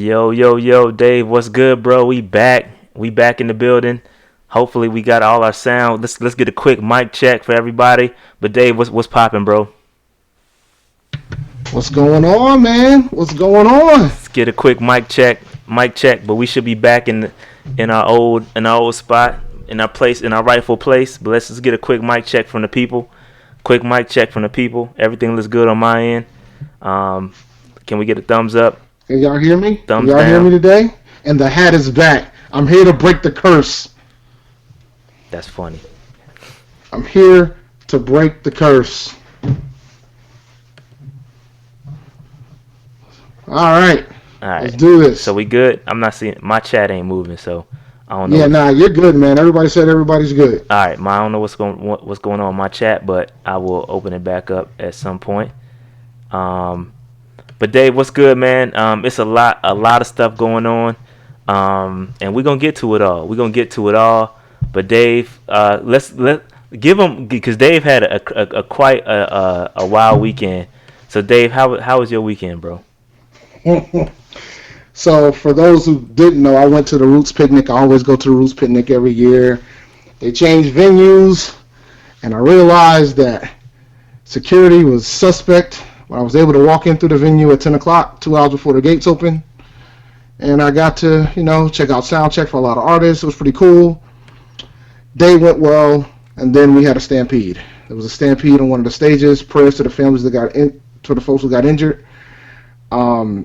Yo, yo, yo, Dave, what's good, bro? We back. We back in the building. Hopefully, we got all our sound. Let's get a quick mic check for everybody. But Dave, what's popping, bro? What's going on, man? What's going on? Let's get a quick mic check. Mic check. But we should be back in our old spot, in our place, in our rightful place. But let's just get a quick mic check from the people. Quick mic check from the people. Everything looks good on my end. Can we get a thumbs up? Can y'all hear me? Thumbs Can y'all hear down. me today? And the hat is back. I'm here to break the curse. That's funny. I'm here to break the curse. All right. All right. Let's do this. So we good? I'm not seeing my chat ain't moving, so I don't know. Yeah, nah, you're good, man. Everybody said everybody's good. All right, I don't know what's going on in my chat, but I will open it back up at some point. But Dave, what's good, man? It's a lot of stuff going on, and we're gonna get to it all. But Dave, let's give him, because Dave had a quite a wild weekend. So Dave, how was your weekend, bro? So for those who didn't know, I went to the Roots Picnic. I always go to the Roots Picnic every year. They changed venues, and I realized that security was suspect when I was able to walk in through the venue at 10 o'clock, 2 hours before the gates open. And I got to, check out sound check for a lot of artists. It was pretty cool. Day went well, and then we had a stampede. There was a stampede on one of the stages. Prayers to the families to the folks who got injured. I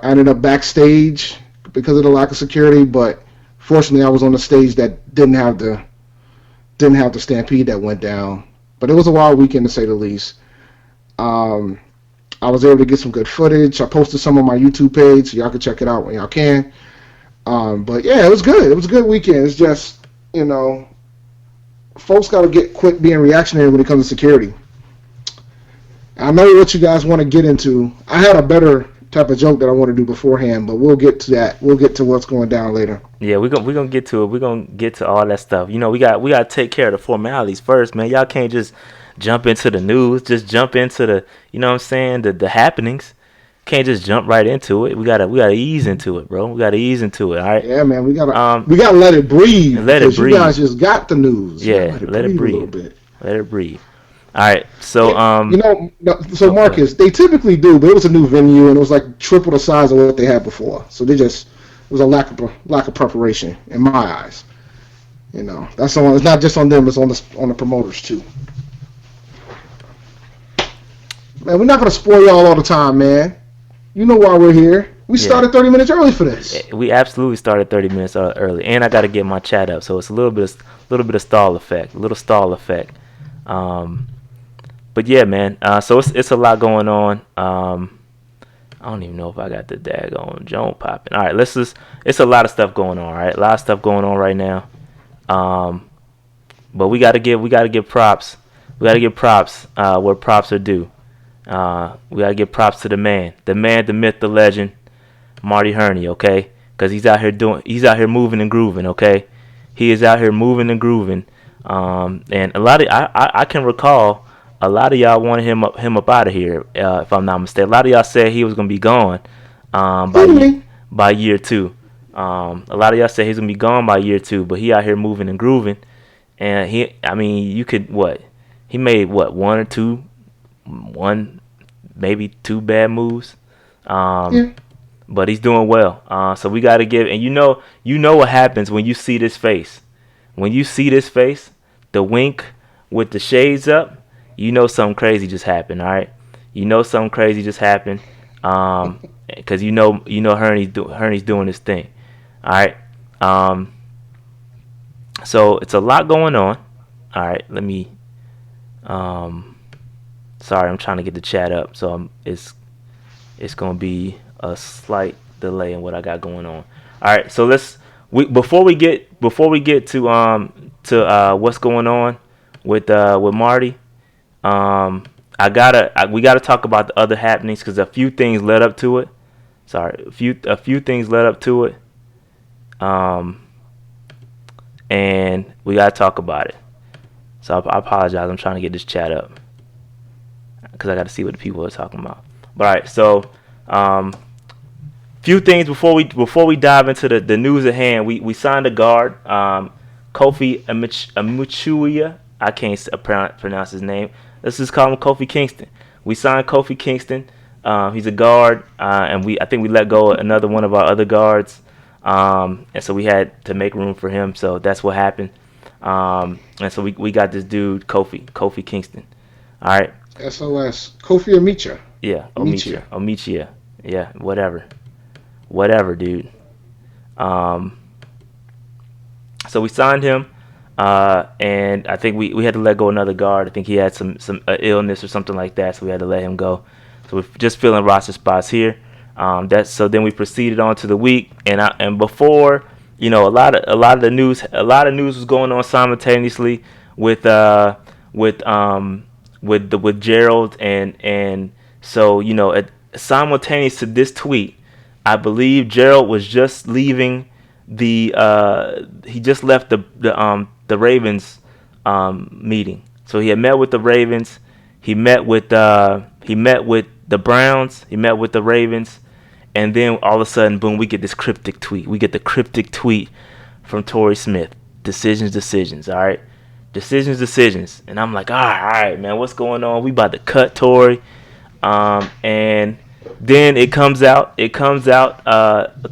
ended up backstage because of the lack of security, but fortunately I was on the stage that didn't have the stampede that went down. But it was a wild weekend, to say the least. I was able to get some good footage. I posted some on my YouTube page, so y'all can check it out when y'all can. But yeah, it was good. It was a good weekend. It's just, folks got to quit being reactionary when it comes to security. I know what you guys want to get into. I had a better type of joke that I want to do beforehand, but we'll get to that. We'll get to what's going down later. Yeah, we're gonna get to it. We're gonna get to all that stuff. We got to take care of the formalities first, man. Y'all can't just jump into the news. Just jump into the, the happenings. Can't just jump right into it. We gotta ease into it, bro. We gotta ease into it. All right. Yeah, man. We gotta let it breathe. Let it breathe. You guys just got the news. Yeah, let it breathe. A little bit. Let it breathe. All right, so so Marcus, they typically do, but it was a new venue and it was like triple the size of what they had before. So it was a lack of preparation in my eyes. That's on. It's not just on them; it's on the promoters too. Man, we're not gonna spoil y'all all the time, man. You know why we're here. We started 30 minutes early for this. We absolutely started 30 minutes early, and I got to get my chat up, so it's a little bit of stall effect, But yeah, man. So it's a lot going on. I don't even know if I got the daggone Joan popping. All right, it's a lot of stuff going on. All right, a lot of stuff going on right now. But we gotta give props. We gotta give props where props are due. We gotta give props to the man, the myth, the legend, Marty Herney. Okay, because he's out here moving and grooving. Okay, he is out here moving and grooving. And a lot of I can recall a lot of y'all wanted him up out of here, if I'm not mistaken. A lot of y'all said he was gonna be gone by year 2. A lot of y'all said he's gonna be gone by year 2, but he out here moving and grooving. And he made one maybe 2 bad moves. But he's doing well. So we got to give, and you know what happens when you see this face. When you see this face, the wink with the shades up, something crazy just happened, all right? Something crazy just happened, because Herney's doing his thing, all right? So it's a lot going on, all right? Let me, sorry, I'm trying to get the chat up, so it's gonna be a slight delay in what I got going on. All right, so before we get to what's going on with Marty, we gotta talk about the other happenings, because a few things led up to it. Sorry, a few things led up to it, and we gotta talk about it. So I apologize. I'm trying to get this chat up because I got to see what the people are talking about. But all right, so few things before we dive into the news at hand. We signed a guard, Kofi Amuchuya. I can't pronounce his name. Let's just call him Kofi Kingston. We signed Kofi Kingston. He's a guard, and I think we let go of another one of our other guards, and so we had to make room for him. So that's what happened. And so we got this dude Kofi Kingston. All right. SOS Kofi Amicha. Yeah, Omichia. Yeah, whatever, dude. So we signed him, and I think we had to let go another guard. I think he had some illness or something like that, so we had to let him go. So we're just filling roster spots here. So then we proceeded on to the week, and before, a lot of the news was going on simultaneously with Gerald, and so simultaneous to this tweet, I believe Gerald was just leaving he just left the Ravens meeting. So he had met with the Ravens, he met with the Browns, he met with the Ravens, and then all of a sudden, boom, we get this cryptic tweet. We get the cryptic tweet from Torrey Smith. Decisions, all right? Decisions. And I'm like, all right, man, what's going on? We about to cut Torrey. And then it comes out a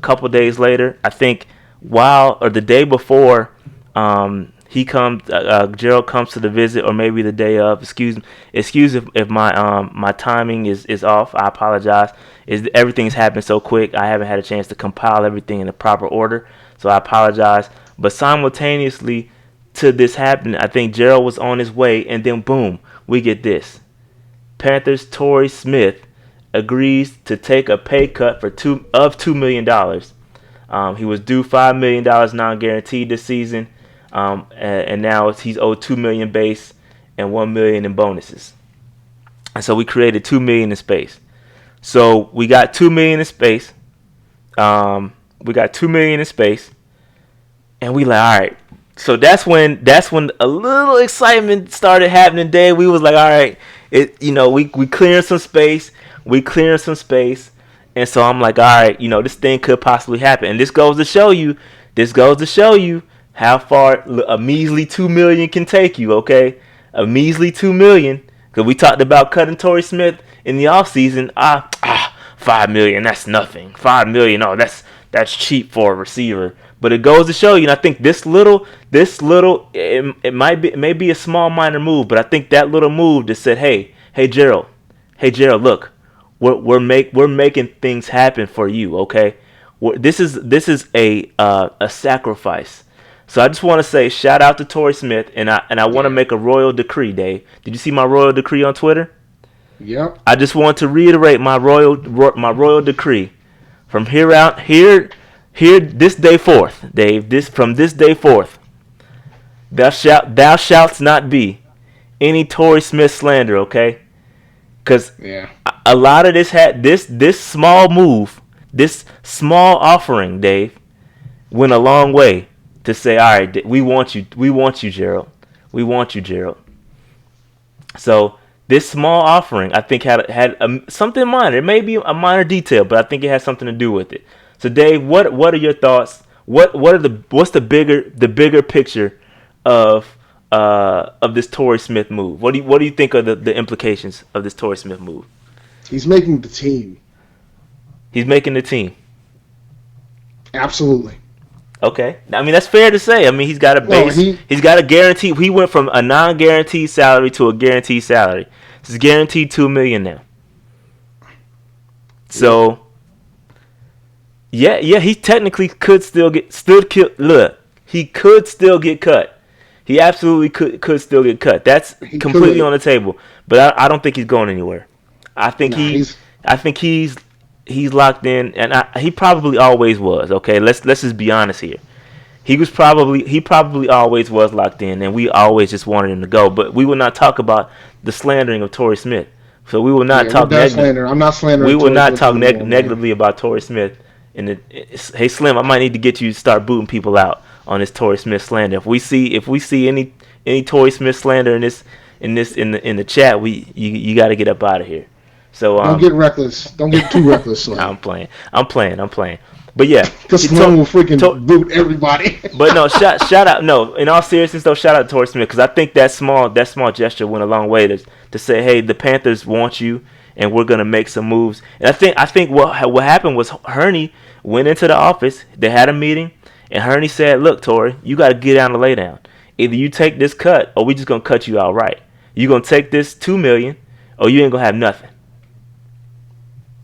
couple days later, I think, the day before, Gerald comes to the visit, or maybe the day of. Excuse if my timing is off. I apologize. Everything's happened so quick. I haven't had a chance to compile everything in the proper order, so I apologize. But simultaneously to this happening, I think Gerald was on his way, and then boom, we get this. Panthers Torrey Smith agrees to take a pay cut for $2 million. He was due $5 million non-guaranteed this season, and now he's owed $2 million base and $1 million in bonuses. And so we created $2 million in space. So we got $2 million in space. And we like, all right. So that's when a little excitement started happening. Dave, we was like, all right, we clearing some space. And so I'm like, all right, this thing could possibly happen. And this goes to show you how far a measly $2 million can take you. Okay, a measly $2 million. Because we talked about cutting Torrey Smith in the offseason. $5 million, that's nothing. $5 million, that's cheap for a receiver. But it goes to show you, and I think this little, it may be a small minor move, but I think that little move that said, hey Gerald, look, we're making things happen for you, okay? This is a sacrifice. So I just want to say shout out to Torrey Smith, and I want to make a royal decree, Dave. Did you see my royal decree on Twitter? Yep. I just want to reiterate my royal decree from here this day forth, Dave. From this day forth, thou shalt not be any Torrey Smith slander, okay? Because a lot of this small move, this small offering, Dave, went a long way to say, all right, we want you, Gerald. We want you, Gerald. So this small offering, I think, had something minor. It may be a minor detail, but I think it has something to do with it. So, Dave, what are your thoughts? What's the bigger picture of this Torrey Smith move? What do you think are the implications of this Torrey Smith move? He's making the team. He's making the team. Absolutely. Okay. I mean, that's fair to say. I mean, he's got a base. He's got a guarantee. He went from a non-guaranteed salary to a guaranteed salary. He's guaranteed $2 million now. So, yeah, he technically could still get he could still get cut. He absolutely could still get cut. That's completely on the table. But I don't think he's going anywhere. I think he's locked in, and he probably always was. Okay, let's just be honest here. He probably always was locked in, and we always just wanted him to go. But we will not talk about the slandering of Torrey Smith. So we will not talk negatively. I'm not slandering. We will not talk negatively about Torrey Smith. Hey Slim, I might need to get you to start booting people out on this Torrey Smith slander. If we see any Torrey Smith slander in the chat, you got to get up out of here. So Don't get reckless. Don't get too reckless, Slim. I'm playing. I'm playing. But yeah, Because Slim will freaking boot everybody. But no, shout out. No, in all seriousness though, shout out to Torrey Smith because I think that small gesture went a long way to say, hey, the Panthers want you, and we're gonna make some moves. And I think what happened was Hurney went into the office. They had a meeting, and Hurney said, look, Torrey, you got to get down and lay down. Either you take this cut, or we just gonna cut you outright. You gonna take this $2 million, or you ain't gonna have nothing.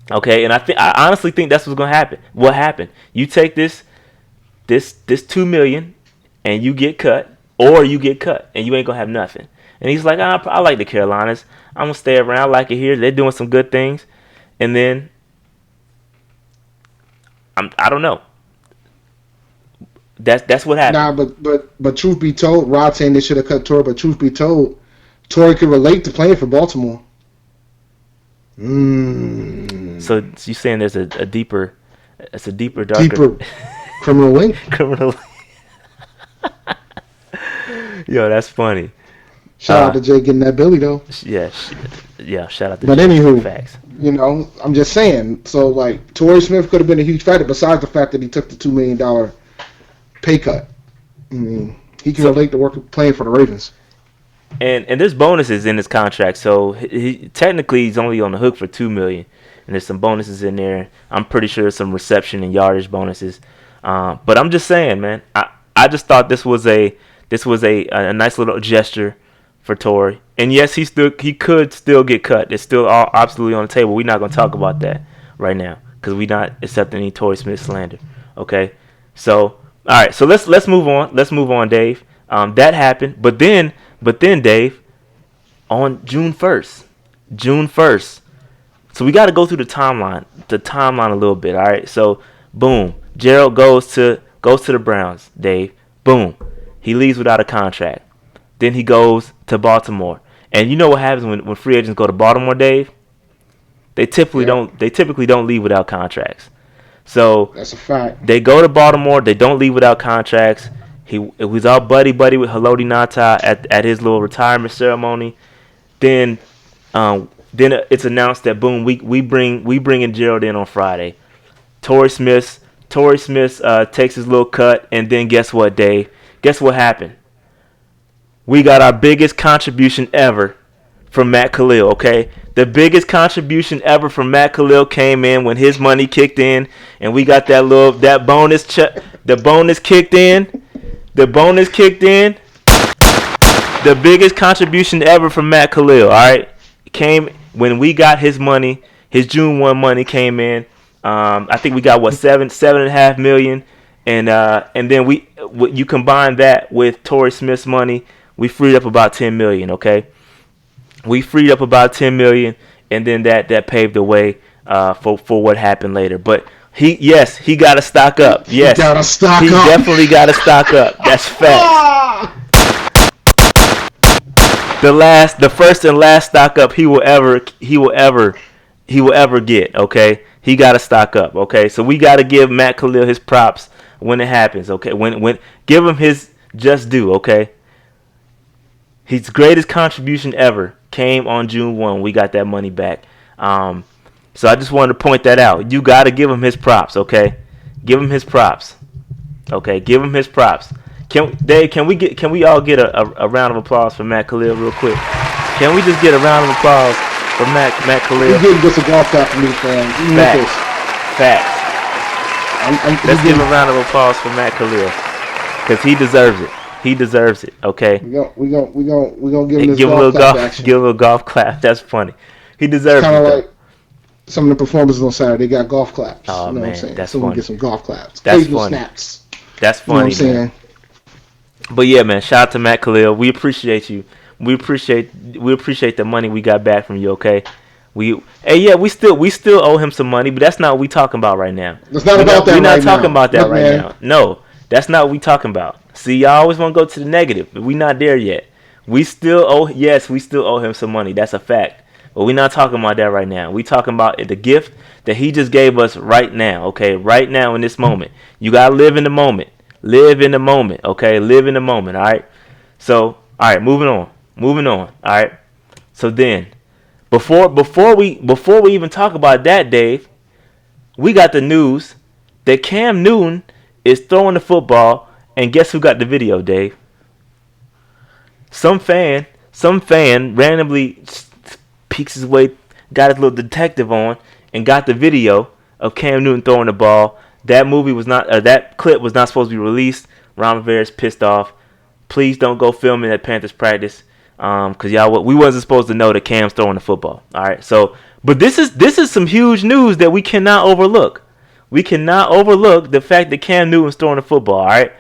Okay, and I honestly think that's what's gonna happen. What happened? You take this $2 million and you get cut, or you get cut and you ain't gonna have nothing. And he's like, I like the Carolinas. I'm gonna stay around. I like it here. They're doing some good things. And then I don't know. That's what happened. Nah, but truth be told, Rod saying they should have cut Torrey. But truth be told, Torrey could relate to playing for Baltimore. So you saying there's a deeper, darker criminal link? Criminal. Yo, that's funny. Shout out to Jay getting that Billy though. Yeah. Shout out to. But Jay. Anywho, facts. You know, I'm just saying. So like, Torrey Smith could have been a huge factor. Besides the fact that he took the $2 million pay cut. I mean, he can relate to playing for the Ravens. And there's bonuses in his contract, so he technically he's only on the hook for $2 million, and there's some bonuses in there. I'm pretty sure there's some reception and yardage bonuses. But I'm just saying, man, I just thought this was a nice little gesture for Torrey. And yes, he could still get cut. It's still all absolutely on the table. We're not gonna talk about that right now because we're not accepting any Torrey Smith slander. Okay, so all right, so let's move on. Let's move on, Dave. That happened, but then Dave, on June 1st. So we got to go through the timeline a little bit, all right? So, boom, Gerald goes to the Browns, Dave. Boom. He leaves without a contract. Then he goes to Baltimore. And you know what happens when free agents go to Baltimore, Dave? They typically don't leave without contracts. So that's a fact. They go to Baltimore, they don't leave without contracts. He was all buddy with Haloti Ngata at his little retirement ceremony. Then it's announced that boom, we bring in Gerald in on Friday. Torrey Smith takes his little cut, and then guess what, Dave? Guess what happened? We got our biggest contribution ever from Matt Khalil. Okay, the biggest contribution ever from Matt Khalil came in when his money kicked in, and we got that bonus the bonus kicked in. The bonus kicked in. The biggest contribution ever from Matt Khalil, all right, came when we got his money. His June 1 money came in. I think we got $7.5 million, and then you combine that with Torrey Smith's money, we freed up about $10 million. Okay, we freed up about $10 million, and then that paved the way for what happened later. But he got to stock up. Yes, he definitely got to stock up. That's fact. The first and last stock up he will ever get. Okay, he got to stock up. Okay, so we got to give Matt Khalil his props when it happens. Okay, when give him his just due. Okay, his greatest contribution ever came on June 1. We got that money back. So I just wanted to point that out. You got to give him his props, okay? Give him his props. Okay, give him his props. Can we all get a round of applause for Matt Khalil real quick? Can we just get a round of applause for Matt Khalil? You didn't get a golf clap from me, fans. Facts. Let's give a round of applause for Matt Khalil because he deserves it. He deserves it. Okay. We gonna give him this give golf clap action. Give him a golf clap. That's funny. He deserves it. Kind of like some of the performances on Saturday got golf claps. Oh, you know man, what I'm saying? that's so funny. We get some golf claps. That's Occasional funny. Snaps. That's funny, you know what I'm saying? Man. But yeah, man, shout out to Matt Khalil. We appreciate you. We appreciate the money we got back from you. Okay. We still owe him some money, but that's not what we talking about right now. It's not about that right now. We're not talking about that right now. No, that's not what we talking about. See, y'all always want to go to the negative, but we not there yet. We still owe him some money. That's a fact. But we're not talking about that right now. We talking about the gift that he just gave us right now, okay? Right now in this moment. You got to live in the moment. Live in the moment, okay? Live in the moment, all right? So, all right, moving on. All right? So then, before we even talk about that, Dave, we got the news that Cam Newton is throwing the football, and guess who got the video, Dave? Some fan randomly peeks his way, got his little detective on, and got the video of Cam Newton throwing the ball. That clip was not supposed to be released. Ron Rivera's pissed off. Please don't go filming at Panthers practice, cause we wasn't supposed to know that Cam's throwing the football. All right, so but this is some huge news that we cannot overlook. We cannot overlook the fact that Cam Newton's throwing the football. All right.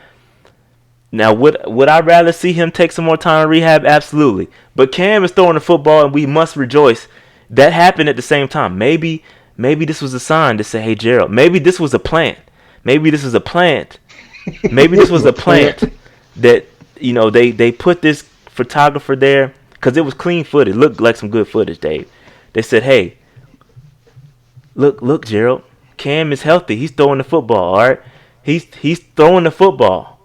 Now, would I rather see him take some more time in rehab? Absolutely. But Cam is throwing the football, and we must rejoice. That happened at the same time. Maybe this was a sign to say, hey, Gerald, maybe this was a plant. Maybe this was a plant. Maybe this was a plant that, they put this photographer there because it was clean footage. It looked like some good footage, Dave. They said, hey, look, Gerald, Cam is healthy. He's throwing the football, all right? He's throwing the football.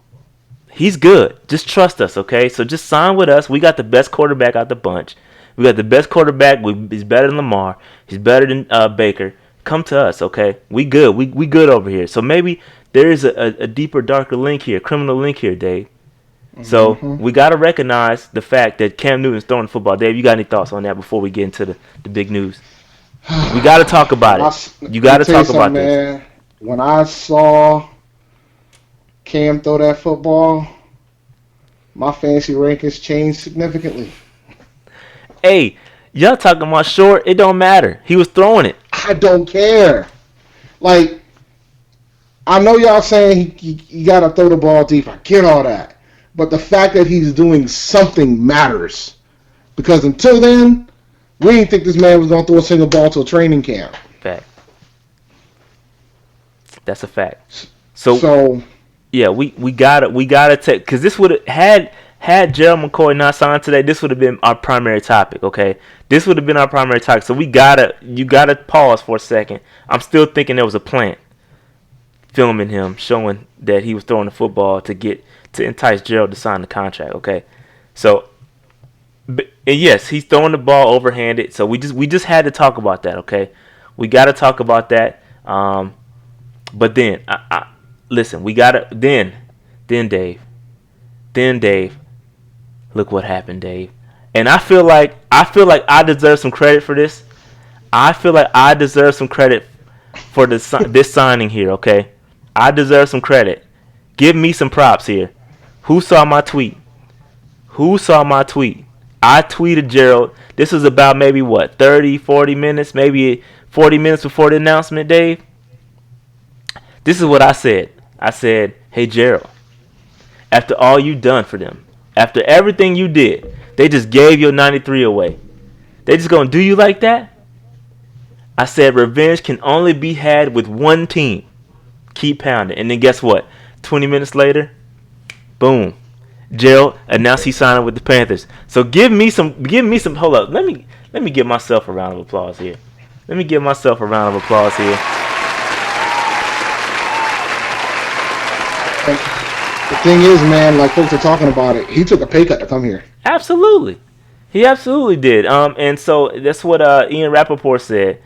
He's good. Just trust us, okay? So just sign with us. We got the best quarterback out the bunch. We got the best quarterback. He's better than Lamar. He's better than Baker. Come to us, okay? We good. We good over here. So maybe there is a deeper, darker link here, criminal link here, Dave. So we got to recognize the fact that Cam Newton's throwing the football. Dave, you got any thoughts on that before we get into the big news? We got to talk about it. You got to talk about this. Man, when I saw Cam throw that football, my fantasy rankings changed significantly. Hey, y'all talking about short? It don't matter. He was throwing it. I don't care. Like, I know y'all saying you got to throw the ball deep. I get all that. But the fact that he's doing something matters. Because until then, we didn't think this man was going to throw a single ball to a training camp. Fact. That's a fact. So yeah, we gotta take, because this would have had Gerald McCoy not signed today, this would have been our primary topic. Okay, this would have been our primary topic. So you gotta pause for a second. I'm still thinking there was a plant filming him, showing that he was throwing the football to entice Gerald to sign the contract. Okay, so and yes, he's throwing the ball overhanded. So we just had to talk about that. Okay, we got to talk about that. But then listen, we gotta then Dave, look what happened, Dave. And I feel like I deserve some credit for this. I feel like I deserve some credit for this signing here. Okay, I deserve some credit. Give me some props here. Who saw my tweet? I tweeted Gerald. This was about maybe 30, 40 minutes, maybe 40 minutes before the announcement, Dave. This is what I said. I said, hey, Gerald, after all you done for them, after everything you did, they just gave your 93 away. They just going to do you like that? I said, revenge can only be had with one team. Keep pounding. And then guess what? 20 minutes later, boom. Gerald announced he's signing with the Panthers. So give me some, hold up. Let me give myself a round of applause here. The thing is, man, like folks are talking about it, he took a pay cut to come here. Absolutely. He absolutely did. And so that's what Ian Rappaport said.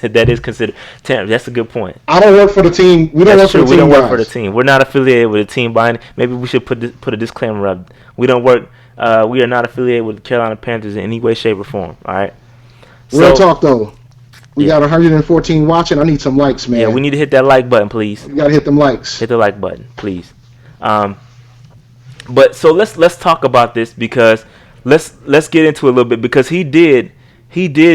That is considered. That's a good point. I don't work for the team. We don't work for the team. We don't work for the team. We're not affiliated with a team buying. Maybe we should put a disclaimer up. We don't work. We are not affiliated with the Carolina Panthers in any way, shape, or form. All right. Real talk though. We got 114 watching. I need some likes, man. Yeah, we need to hit that like button, please. You gotta hit them likes. Hit the like button, please. But so let's talk about this, because let's get into it a little bit, because he did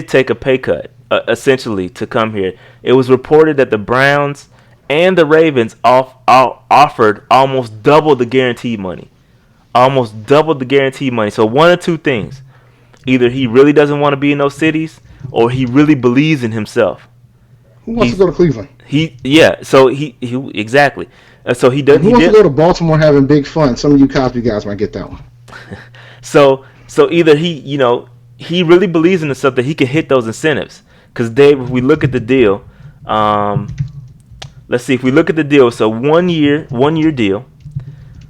take a pay cut essentially to come here. It was reported that the Browns and the Ravens offered almost double the guaranteed money. So one of two things: either he really doesn't want to be in those cities, or he really believes in himself. Who wants to go to Cleveland? So he exactly. So he does. Who wants to go to Baltimore having big fun? Some of you Cosby guys might get that one. So either he really believes in himself that he can hit those incentives. Because Dave, if we look at the deal, let's see. If we look at the deal, so 1 year deal,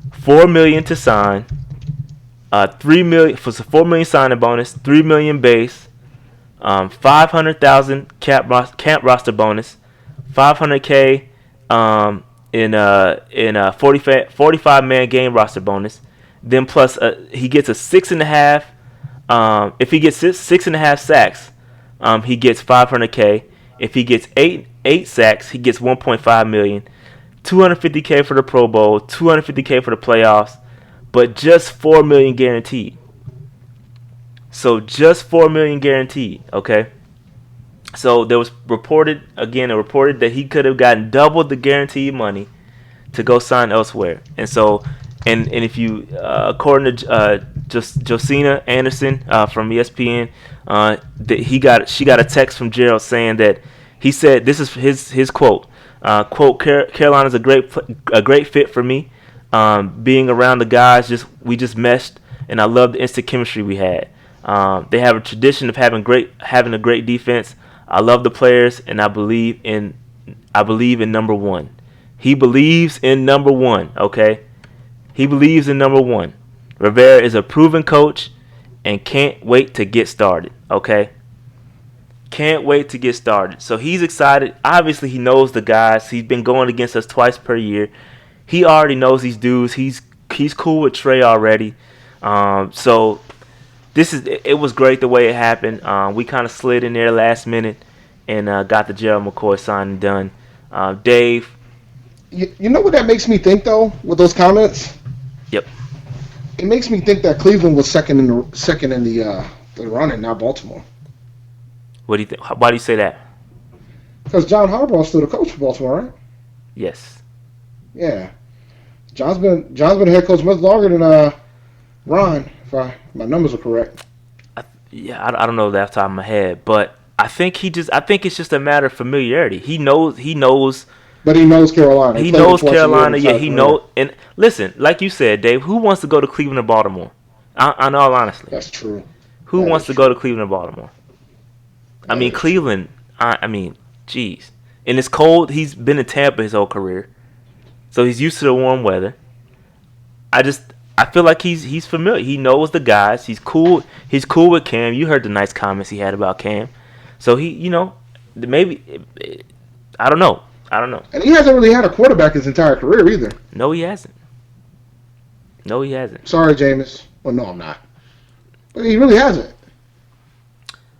$4 million to sign, $3 million for a $4 million signing bonus, $3 million base, 500,000 camp roster bonus, 500K in a 45 man game roster bonus. Then plus he gets a 6.5. If he gets 6.5 sacks, he gets 500K. If he gets eight sacks, he gets 1.5 million. 250K for the Pro Bowl, 250K for the playoffs, but just 4 million guaranteed. So just 4 million guaranteed. Okay. So there was reported that he could have gotten double the guaranteed money to go sign elsewhere. And so, and if you, according to Josina Anderson from ESPN, she got a text from Gerald saying that he said this is his quote. Carolina's a great fit for me. Being around the guys, we just meshed, and I love the instant chemistry we had. They have a tradition of having a great defense. I love the players, and I believe in number one. He believes in number one. Okay, he believes in number one. Rivera is a proven coach, and can't wait to get started. Okay. Can't wait to get started. So he's excited. Obviously, he knows the guys. He's been going against us twice per year. He already knows these dudes. He's cool with Trey already. So it was great the way it happened. We kind of slid in there last minute and got the Gerald McCoy signing done. Dave. You know what that makes me think though with those comments? Yep. It makes me think that Cleveland was second in the running, not Baltimore. What do you think? Why do you say that? Because John Harbaugh's still the coach for Baltimore, right? Yes. Yeah. John's been a head coach much longer than Ron, if my numbers are correct. I don't know that off the top of my head, but I think it's just a matter of familiarity. He knows. But he knows Carolina. He knows Carolina. Yeah, he knows. And listen, like you said, Dave, who wants to go to Cleveland or Baltimore? On all honesty, that's true. Who wants to go to Cleveland or Baltimore? I mean, Cleveland. I mean, geez. And it's cold. He's been in Tampa his whole career, so he's used to the warm weather. I feel like he's familiar. He knows the guys. He's cool. He's cool with Cam. You heard the nice comments he had about Cam. So maybe I don't know. And he hasn't really had a quarterback his entire career either. No, he hasn't. Sorry, Jameis. Well, no, I'm not. But he really hasn't.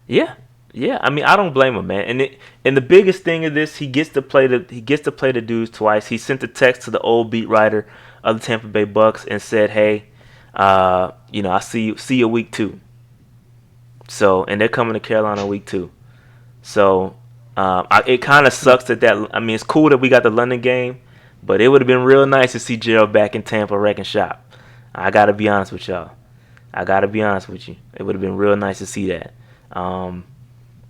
Yeah. I mean, I don't blame him, man. And the biggest thing of this, he gets to play the dudes twice. He sent a text to the old beat writer of the Tampa Bay Bucks and said, "Hey, I see you week 2." So, and they're coming to Carolina week 2. So, it kind of sucks that. I mean, it's cool that we got the London game, but it would have been real nice to see Gerald back in Tampa wrecking shop. I gotta be honest with y'all. It would have been real nice to see that.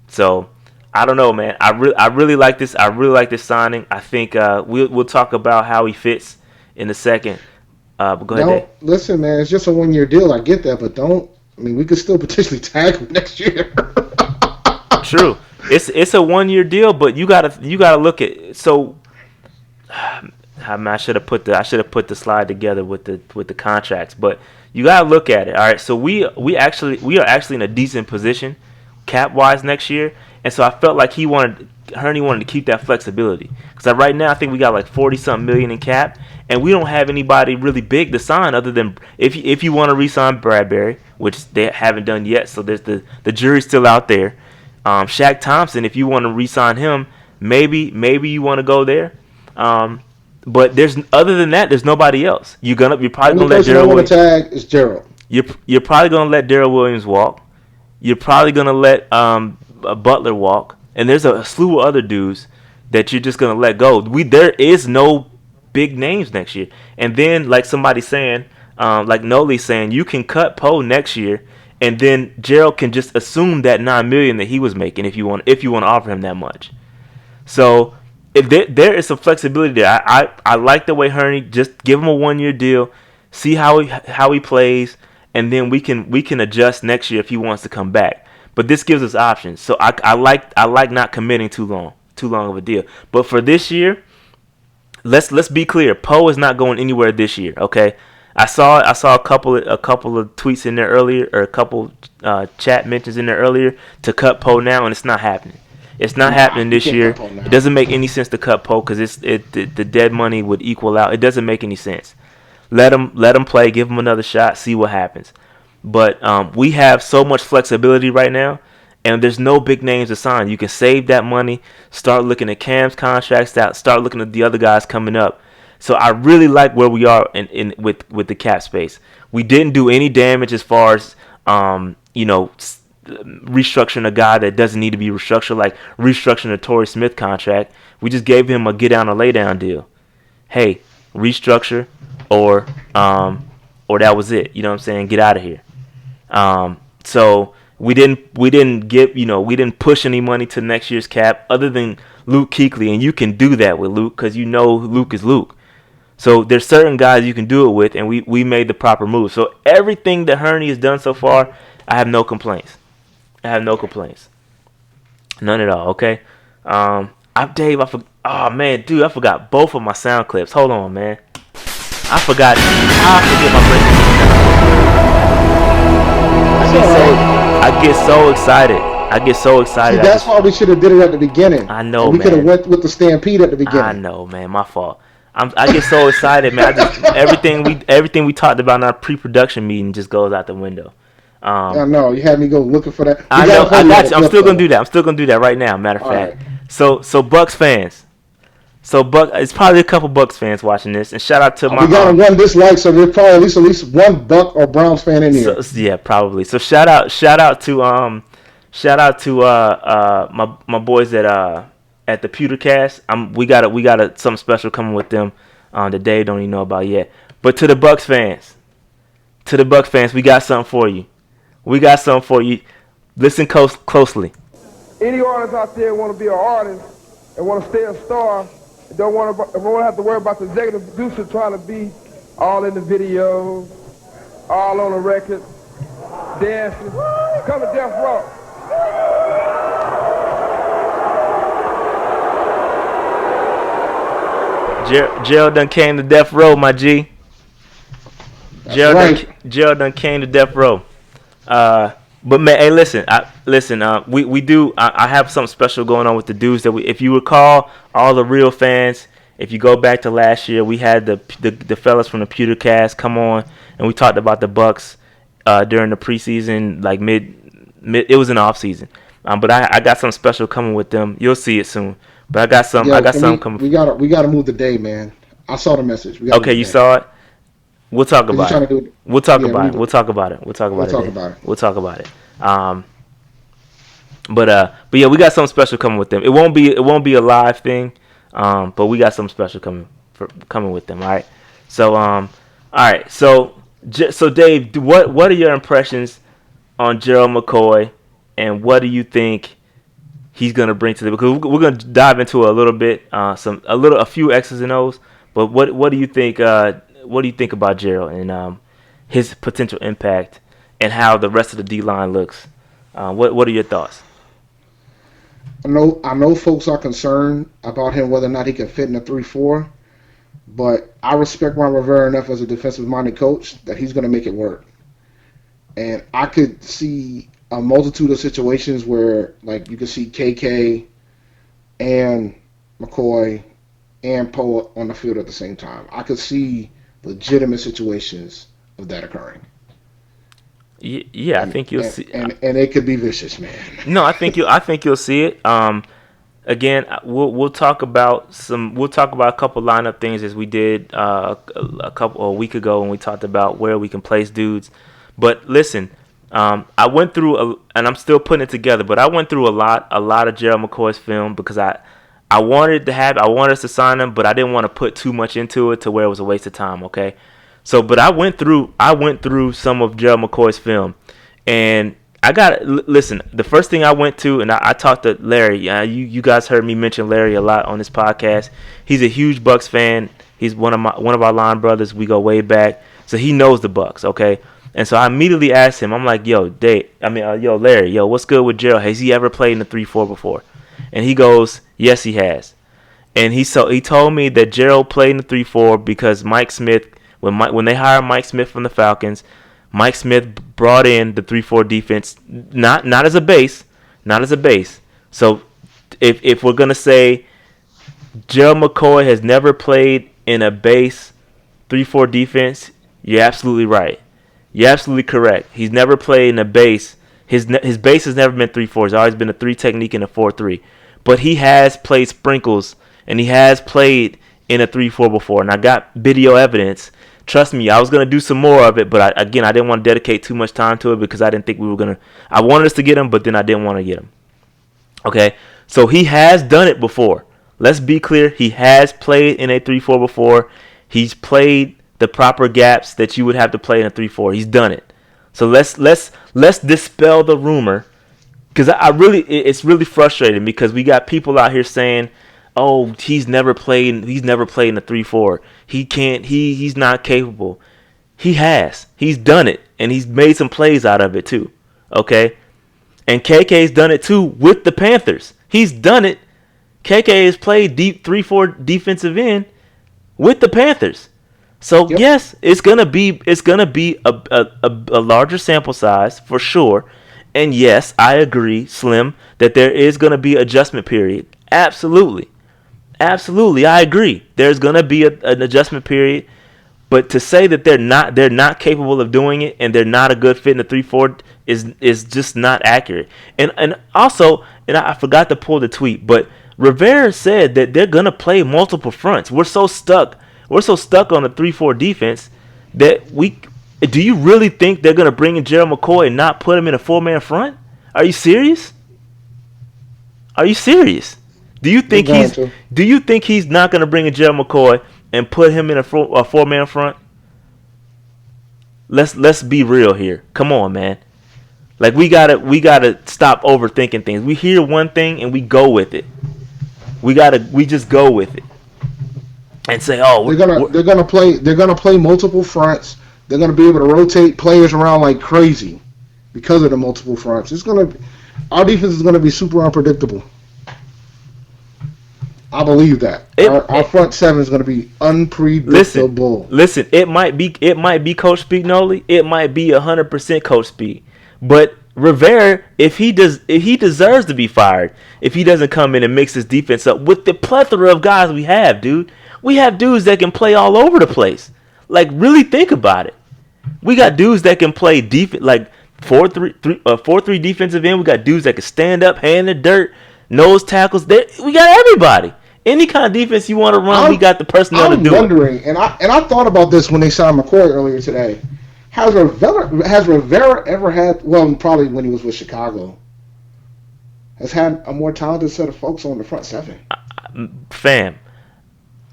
So I don't know, man. I really like this. I really like this signing. I think we'll talk about how he fits in a second. But go ahead, Dave. Listen, man. It's just a 1-year deal. I get that, but don't. I mean, we could still potentially tag him next year. True. It's a 1-year deal, but you gotta look at. So I should have put the slide together with the contracts, but you gotta look at it. All right. So we are actually in a decent position cap wise next year, and so I felt like Hurney wanted to keep that flexibility because right now I think we got like 40-something million in cap, and we don't have anybody really big to sign other than if you want to re-sign Bradbury, which they haven't done yet. So there's the jury's still out there. Shaq Thompson, if you want to re-sign him, maybe you want to go there. But other than that, there's nobody else. You're probably gonna let Darrell Williams. Tag is Gerald. You're probably gonna let Darrell Williams walk. You're probably gonna let Butler walk, and there's a slew of other dudes that you're just gonna let go. There is no big names next year, and then like somebody saying, like Noli saying, you can cut Poe next year, and then Gerald can just assume that $9 million that he was making if you want to offer him that much. So if there is some flexibility there. I like the way Hurney just give him a 1-year deal, see how he plays. And then we can adjust next year if he wants to come back. But this gives us options. So I like not committing too long of a deal. But for this year, let's be clear. Poe is not going anywhere this year. Okay, I saw a couple of tweets in there earlier, or a couple chat mentions in there earlier to cut Poe now, and it's not happening. It's not happening You this can't year. cut Poe now. It doesn't make any sense to cut Poe because the dead money would equal out. It doesn't make any sense. Let him play. Give him another shot. See what happens. But we have so much flexibility right now, and there's no big names to sign. You can save that money. Start looking at Cam's contracts. Start looking at the other guys coming up. So I really like where we are with the cap space. We didn't do any damage as far as restructuring a guy that doesn't need to be restructured, like restructuring a Torrey Smith contract. We just gave him a get down or lay down deal. Hey, restructure or that was it. You know what I'm saying? Get out of here. So we didn't push any money to next year's cap other than Luke Kuechly, and you can do that with Luke because you know Luke is Luke. So there's certain guys you can do it with, and we made the proper move. So everything that Hurney has done so far, I have no complaints. None at all. Okay. Oh man, dude, I forgot both of my sound clips. Hold on, man. I forgot. I forget my breaking. I get so excited. See, that's why we should have did it at the beginning. I know, we man. could have went with the stampede at the beginning. I know, man. My fault. I get so excited, man. Everything we talked about in our pre-production meeting just goes out the window. I know. You had me go looking for that. I know. I got you. I'm still gonna do that right now. Matter of fact. Right. So Bucks fans. It's probably a couple Bucks fans watching this, and shout out to my. We got one dislike, so there's probably at least one Buck or Browns fan in here. So, yeah, probably. So shout out to my boys at the Pewtercast. We got something special coming with them that Dave don't even know about yet. But to the Bucks fans, we got something for you. Listen closely. Any artist out there want to be an artist and want to stay a star, and don't want to have to worry about the executive producer trying to be all in the videos, all on the record, dancing. Come to Death Row. Gerald done came to Death Row, my G. Right. Gerald done came to Death Row. But man, hey, listen. We do. I have something special going on with the dudes that if you recall, all the real fans. If you go back to last year, we had the fellas from the Pewtercast come on, and we talked about the Bucks during the preseason, like mid. It was an off season. But I got something special coming with them. You'll see it soon. But I got something coming. We gotta move the day, man. I saw the message. Okay, you saw it. We'll talk about it. We'll talk about it. But yeah, we got something special coming with them. It won't be a live thing, but we got something special coming with them. All right. So all right. So Dave, what are your impressions on Gerald McCoy, and what do you think he's gonna bring to the? Because we're gonna dive into a little bit, a few X's and O's. But what do you think? What do you think about Gerald and his potential impact and how the rest of the D-line looks? What are your thoughts? I know folks are concerned about him, whether or not he can fit in a 3-4, but I respect Ron Rivera enough as a defensive-minded coach that he's going to make it work. And I could see a multitude of situations where, like, you could see KK and McCoy and Poe on the field at the same time. I could see legitimate situations of that occurring. Yeah, I think you'll see, and it could be vicious, man. No, I think you'll see it. Again, we'll talk about a couple lineup things as we did a week ago when we talked about where we can place dudes. But listen, I went through and I'm still putting it together. But I went through a lot of Gerald McCoy's film because I wanted us to sign him, but I didn't want to put too much into it to where it was a waste of time. Okay, but I went through some of Gerald McCoy's film, and listen. The first thing I went to, and I talked to Larry. You guys heard me mention Larry a lot on this podcast. He's a huge Bucks fan. He's one of our line brothers. We go way back, so he knows the Bucks. Okay, and so I immediately asked him. I'm like, yo, Larry, what's good with Gerald? Has he ever played in the 3-4 before? And he goes, yes, he has. And he told me that Gerald played in the 3-4 because Mike Smith When they hired Mike Smith from the Falcons, Mike Smith brought in the 3-4 defense, not as a base, So if we're gonna say Gerald McCoy has never played in a base 3-4 defense, you're absolutely right. You're absolutely correct. He's never played in a base. His base has never been 3-4. It's always been a 3 technique and a 4-3. But he has played sprinkles, and he has played in a 3-4 before. And I got video evidence. Trust me, I was going to do some more of it, but I didn't want to dedicate too much time to it because I didn't think we were going to. I wanted us to get him, but then I didn't want to get him. Okay? So he has done it before. Let's be clear. He has played in a 3-4 before. He's played the proper gaps that you would have to play in a 3-4. He's done it. So let's dispel the rumor, because it's really frustrating because we got people out here saying, "Oh, he's never played in a 3-4. He can't. He's not capable." He has. He's done it, and he's made some plays out of it too. Okay, and KK's done it too with the Panthers. He's done it. KK has played deep 3-4 defensive end with the Panthers. So Yep. yes, it's gonna be a larger sample size for sure, and yes, I agree, Slim, that there is gonna be adjustment period. Absolutely, I agree. There's gonna be an adjustment period, but to say that they're not capable of doing it and they're not a good fit in the 3-4 is just not accurate. And also, I forgot to pull the tweet, but Rivera said that they're gonna play multiple fronts. We're so stuck on a 3-4 defense that do you really think they're going to bring in Gerald McCoy and not put him in a 4-man front? Are you serious? Do you think he's not going to bring in Gerald McCoy and put him in a 4-man front? Let's be real here. Come on, man. Like we gotta stop overthinking things. We hear one thing and we go with it. We just go with it. And say, "Oh, they're gonna play multiple fronts. They're gonna be able to rotate players around like crazy because of the multiple fronts. Our defense is gonna be super unpredictable. I believe that our front seven is gonna be unpredictable. Listen, it might be coach speak, Noli. It might be 100% coach speak. But Rivera, if he deserves to be fired if he doesn't come in and mix his defense up with the plethora of guys we have, dude. We have dudes that can play all over the place. Like, really think about it. We got dudes that can play like 4-3 defensive end. We got dudes that can stand up, hand in the dirt, nose tackles. We got everybody. Any kind of defense you want to run, we got the personnel to do it. I'm wondering, and I thought about this when they signed McCoy earlier today. Has Rivera ever had? Well, probably when he was with Chicago. Has had a more talented set of folks on the front seven. Fam.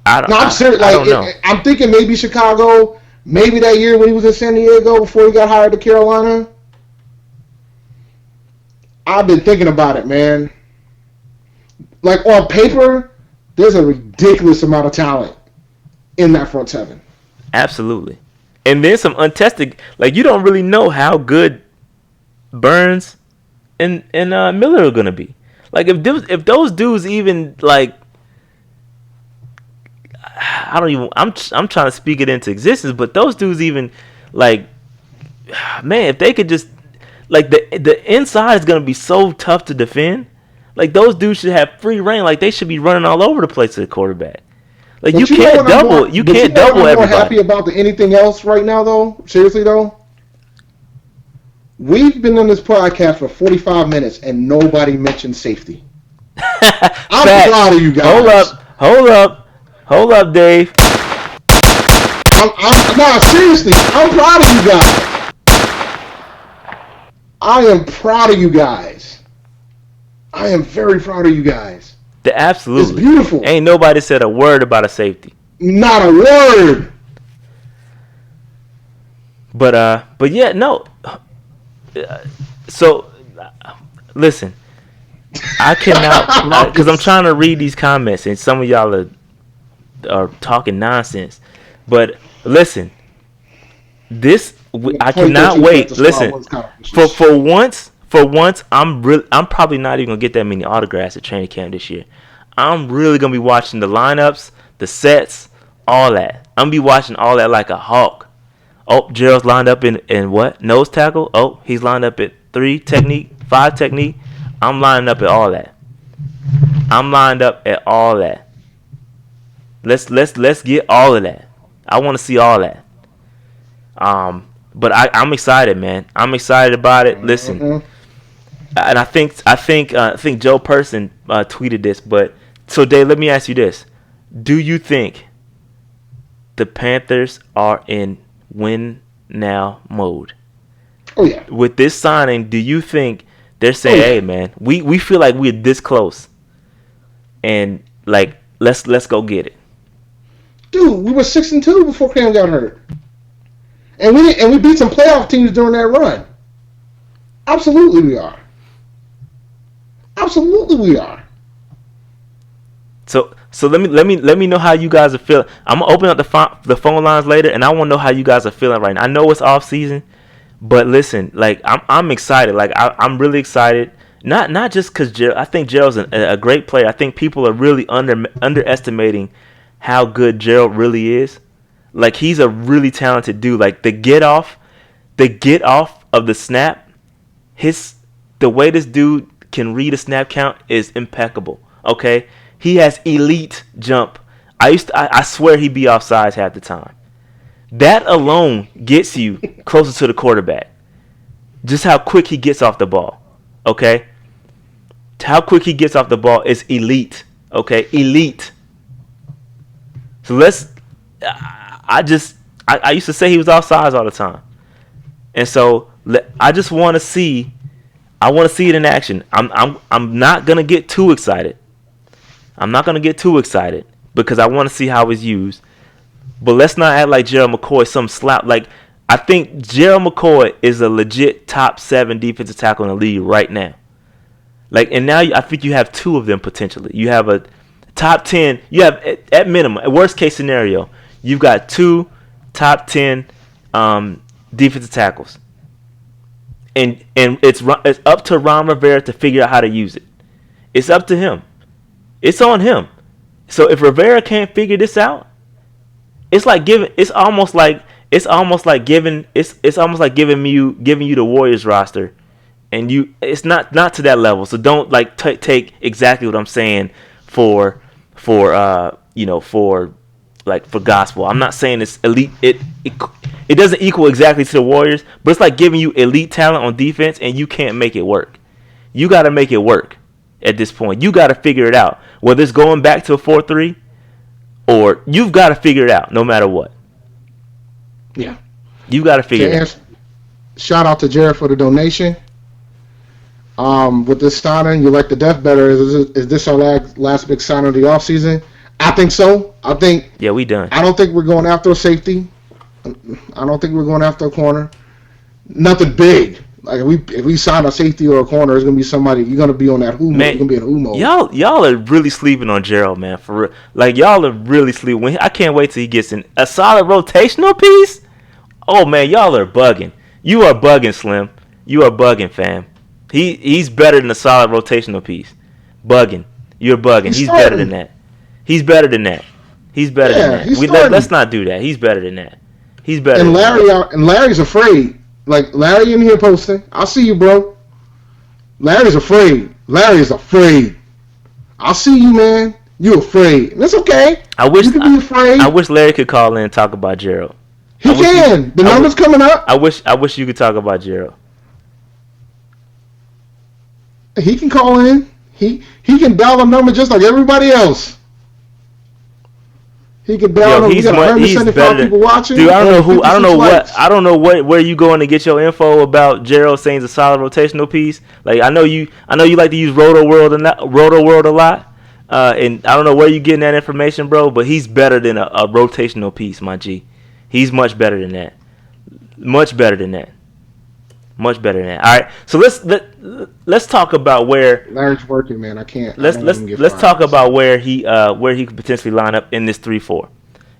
I'm serious. I don't know. I'm thinking maybe Chicago, maybe that year when he was in San Diego before he got hired to Carolina. I've been thinking about it, man. Like, on paper, there's a ridiculous amount of talent in that front seven. Absolutely. And then some untested, like, you don't really know how good Burns and Miller are gonna be. Like, if those dudes even, like, I'm trying to speak it into existence, but those dudes even, like, man, if they could just, like, the inside is gonna be so tough to defend. Like, those dudes should have free reign. Like, they should be running all over the place to the quarterback. Like, you can't double everybody. I'm more happy about than anything else right now, though. Seriously, though. We've been on this podcast for 45 minutes and nobody mentioned safety. I'm proud of you guys. Hold up, Dave. No, seriously, I'm proud of you guys. I am proud of you guys. I am very proud of you guys. Absolutely. It's beautiful. Ain't nobody said a word about a safety. Not a word. But yeah, no. So, listen. I cannot, because I'm trying to read these comments, and some of y'all are talking nonsense. But listen, I cannot wait. Listen, for once, I'm probably not even gonna get that many autographs at training camp this year. I'm really gonna be watching the lineups, the sets, All that. I'm gonna be watching all that like a hawk. Oh, Gerald's lined up in what? Nose tackle. Oh, he's lined up at 3 technique, 5 technique. I'm lining up at all that. I'm lined up at all that. Let's get all of that. I want to see all that. But I'm excited, man. I'm excited about it. Listen, and I think Joe Person tweeted this. But so Dave, let me ask you this: do you think the Panthers are in win now mode? Oh yeah. With this signing, do you think they're saying, "Hey, man, we feel like we're this close, and like let's go get it"? Dude, we were 6-2 before Cam got hurt, and we beat some playoff teams during that run. Absolutely, we are. Absolutely, we are. So let me know how you guys are feeling. I'm gonna open up the phone lines later, and I want to know how you guys are feeling right now. I know it's off season, but listen, like I'm excited. Like I'm really excited. Not just because I think Gerald's a great player. I think people are really underestimating how good Gerald really is. Like he's a really talented dude. Like the get off of the snap, the way this dude can read a snap count is impeccable. Okay, he has elite jump. I swear he'd be offsides half the time. That alone gets you closer to the quarterback. Just how quick he gets off the ball. Okay, how quick he gets off the ball is elite. Okay, elite. So I used to say he was offsides all the time, and so I just want to see. I want to see it in action. I'm not gonna get too excited. I'm not gonna get too excited because I want to see how it's used. But let's not act like Gerald McCoy some slap. Like I think Gerald McCoy is a legit top 7 defensive tackle in the league right now. Like, and now I think you have 2 of them potentially. You have a top 10. You have at minimum, at worst case scenario, you've got 2 top 10 defensive tackles. And it's up to Ron Rivera to figure out how to use it. It's up to him. It's on him. So if Rivera can't figure this out, it's almost like giving you the Warriors roster, and it's not to that level. So don't like take exactly what I'm saying for gospel. I'm not saying it's elite. It doesn't equal exactly to the Warriors, but it's like giving you elite talent on defense, and you can't make it work. You got to make it work at this point. You got to figure it out. Whether it's going back to a 4-3, or you've got to figure it out no matter what. Yeah. You got to figure it out. Shout out to Jared for the donation. With this signing, you like the death better. Is this our last big signing of the offseason? I think so. Yeah, we done. I don't think we're going after a safety. I don't think we're going after a corner. Nothing big. Like if we sign a safety or a corner, it's gonna be somebody. You're gonna be on that who mode. You're gonna be in who mode. Y'all are really sleeping on Gerald, man. For real. Like y'all are really sleeping. I can't wait till he gets in a solid rotational piece. Oh man, y'all are bugging. You are bugging, Slim. You are bugging, fam. He's better than a solid rotational piece. Bugging. You're bugging. He's better than that. He's better than that. He's better than that. Let's not do that. He's better than that. He's better. And Larry's afraid. Like Larry in here posting. I see you, bro. Larry's afraid. Larry's afraid. I see you, man. You afraid. That's okay. You can be afraid. I wish Larry could call in and talk about Gerald. He can. The number's coming up. I wish you could talk about Gerald. He can call in. He can dial a number just like everybody else. He can dial them. We got 175 people watching. Dude, I don't know where you going to get your info about Gerald saying it's a solid rotational piece. Like I know you like to use Roto World a lot. And I don't know where you getting that information, bro, but he's better than a rotational piece, my G. He's much better than that. Much better than that. Much better than that. All right, so let's talk about where Larry's working, man. I can't. Let's talk about where he could potentially line up in this 3-4,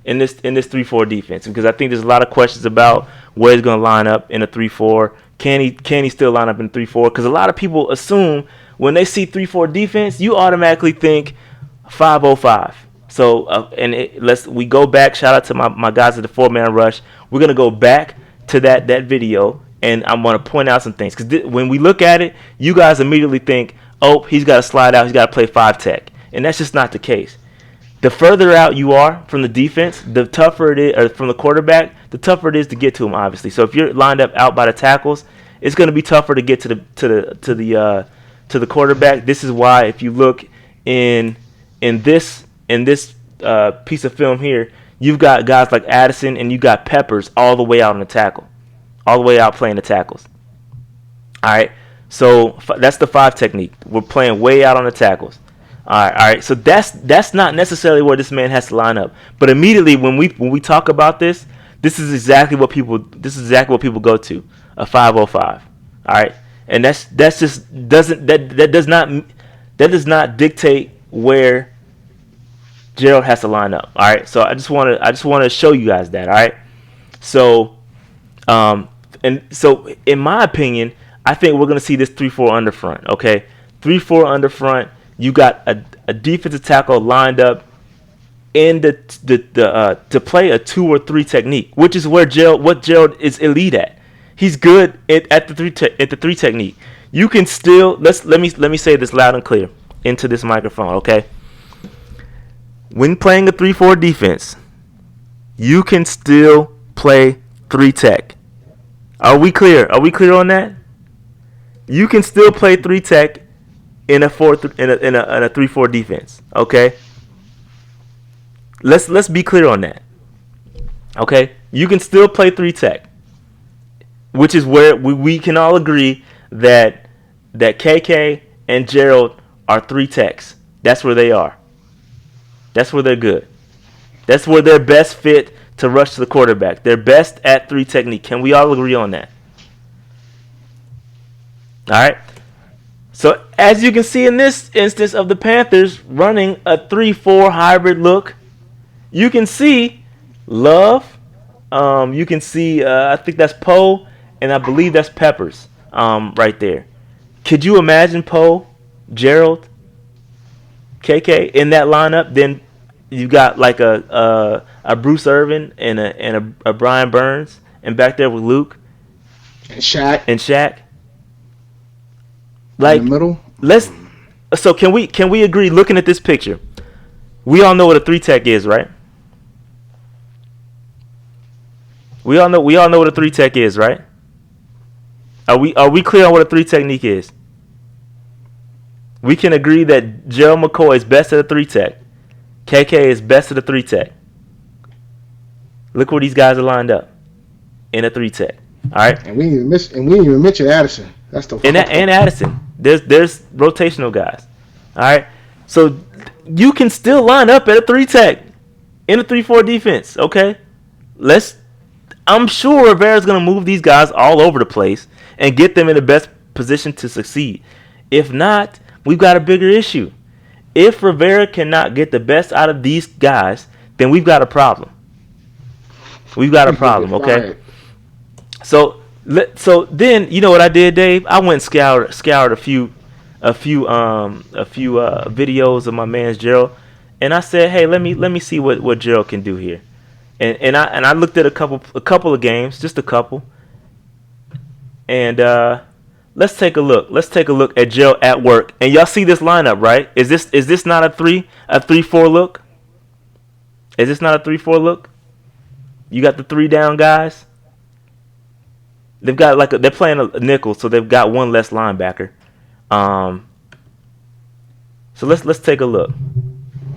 in this 3-4 defense, because I think there's a lot of questions about where he's going to line up in a 3-4. Can he still line up in 3-4? Because a lot of people assume when they see 3-4 defense, you automatically think 5-0-5. So we go back. Shout out to my guys at the 4-man rush. We're gonna go back to that video, and I'm gonna point out some things because when we look at it, you guys immediately think, oh, he's got to slide out. He's got to play 5 tech, and that's just not the case. The further out you are from the defense, the tougher it is, or from the quarterback, the tougher it is to get to him. Obviously, so if you're lined up out by the tackles, it's going to be tougher to get to the quarterback. This is why if you look in this piece of film here, you've got guys like Addison and you got Peppers all the way out on the tackle, all the way out playing the tackles. All right, so that's the 5 technique. We're playing way out on the tackles. All right. So that's not necessarily where this man has to line up. But immediately when we talk about this is exactly what people go to, a 505. All right, and that does not dictate where Gerald has to line up. All right, so I just want to show you guys that. All right, so and so in my opinion, I think we're gonna see this 3-4 under front. Okay, 3-4 under front. You got a defensive tackle lined up in to play a 2 or 3 technique, which is where Gerald is elite at. He's good at the 3 technique. You can still let me say this loud and clear into this microphone, okay? When playing a 3-4 defense, you can still play 3 tech. Are we clear? Are we clear on that? You can still play 3 tech in a 3-4 defense, okay? Let's be clear on that. Okay? You can still play 3 tech, which is where we can all agree that KK and Gerald are 3 techs. That's where they are. That's where they're good. That's where they're best fit to rush to the quarterback. They're best at 3 technique. Can we all agree on that? All right? So as you can see in this instance of the Panthers running a 3-4 hybrid look, you can see Love. You can see I think that's Poe, and I believe that's Peppers right there. Could you imagine Poe, Gerald, KK in that lineup? Then you got like a Bruce Irvin and a Brian Burns, and back there with Luke and Shaq. Like, in the middle. So can we agree? Looking at this picture, we all know what a 3 tech is, right? We all know what a 3 tech is, right? Are we clear on what a 3 technique is? We can agree that Gerald McCoy is best at a 3 tech. KK is best at a 3 tech. Look where these guys are lined up in a 3 tech. All right. And we didn't even mention Addison. That's the and Addison. There's rotational guys. All right. So you can still line up at a 3 tech in a 3-4 defense. Okay. I'm sure Rivera's gonna move these guys all over the place and get them in the best position to succeed. If not, we've got a bigger issue. If Rivera cannot get the best out of these guys, then we've got a problem. We've got a problem. Okay. So then, you know what I did, Dave? I went and scoured a few videos of my man's Gerald, and I said, hey, let me see what Gerald can do here, and I looked at a couple of games, just a couple, and let's take a look. Let's take a look at Gerald at work, and y'all see this lineup, right? Is this not a 3-4 look? Is this not a 3-4 look? You got the 3 down guys. They've got they're playing a nickel, so they've got one less linebacker. So let's take a look.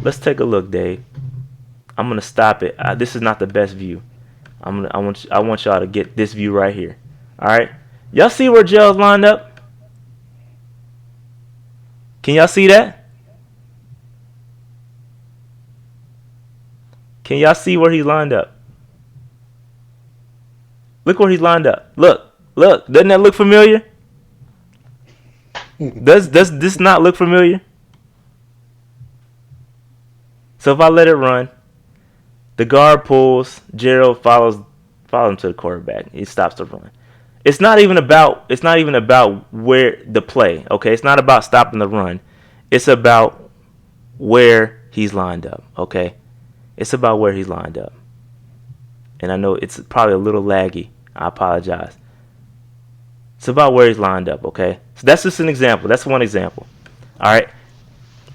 Let's take a look, Dave. I'm gonna stop it. This is not the best view. I want y'all to get this view right here. All right, y'all see where Gerald's lined up? Can y'all see that? Can y'all see where he's lined up? Look where he's lined up. Look. Doesn't that look familiar? Does this not look familiar? So if I let it run, the guard pulls, Gerald follows him to the quarterback. He stops the run. It's not even about where the play, okay? It's not about stopping the run. It's about where he's lined up, okay? It's about where he's lined up. And I know it's probably a little laggy. I apologize. It's about where he's lined up, okay? So that's just an example. That's one example. All right?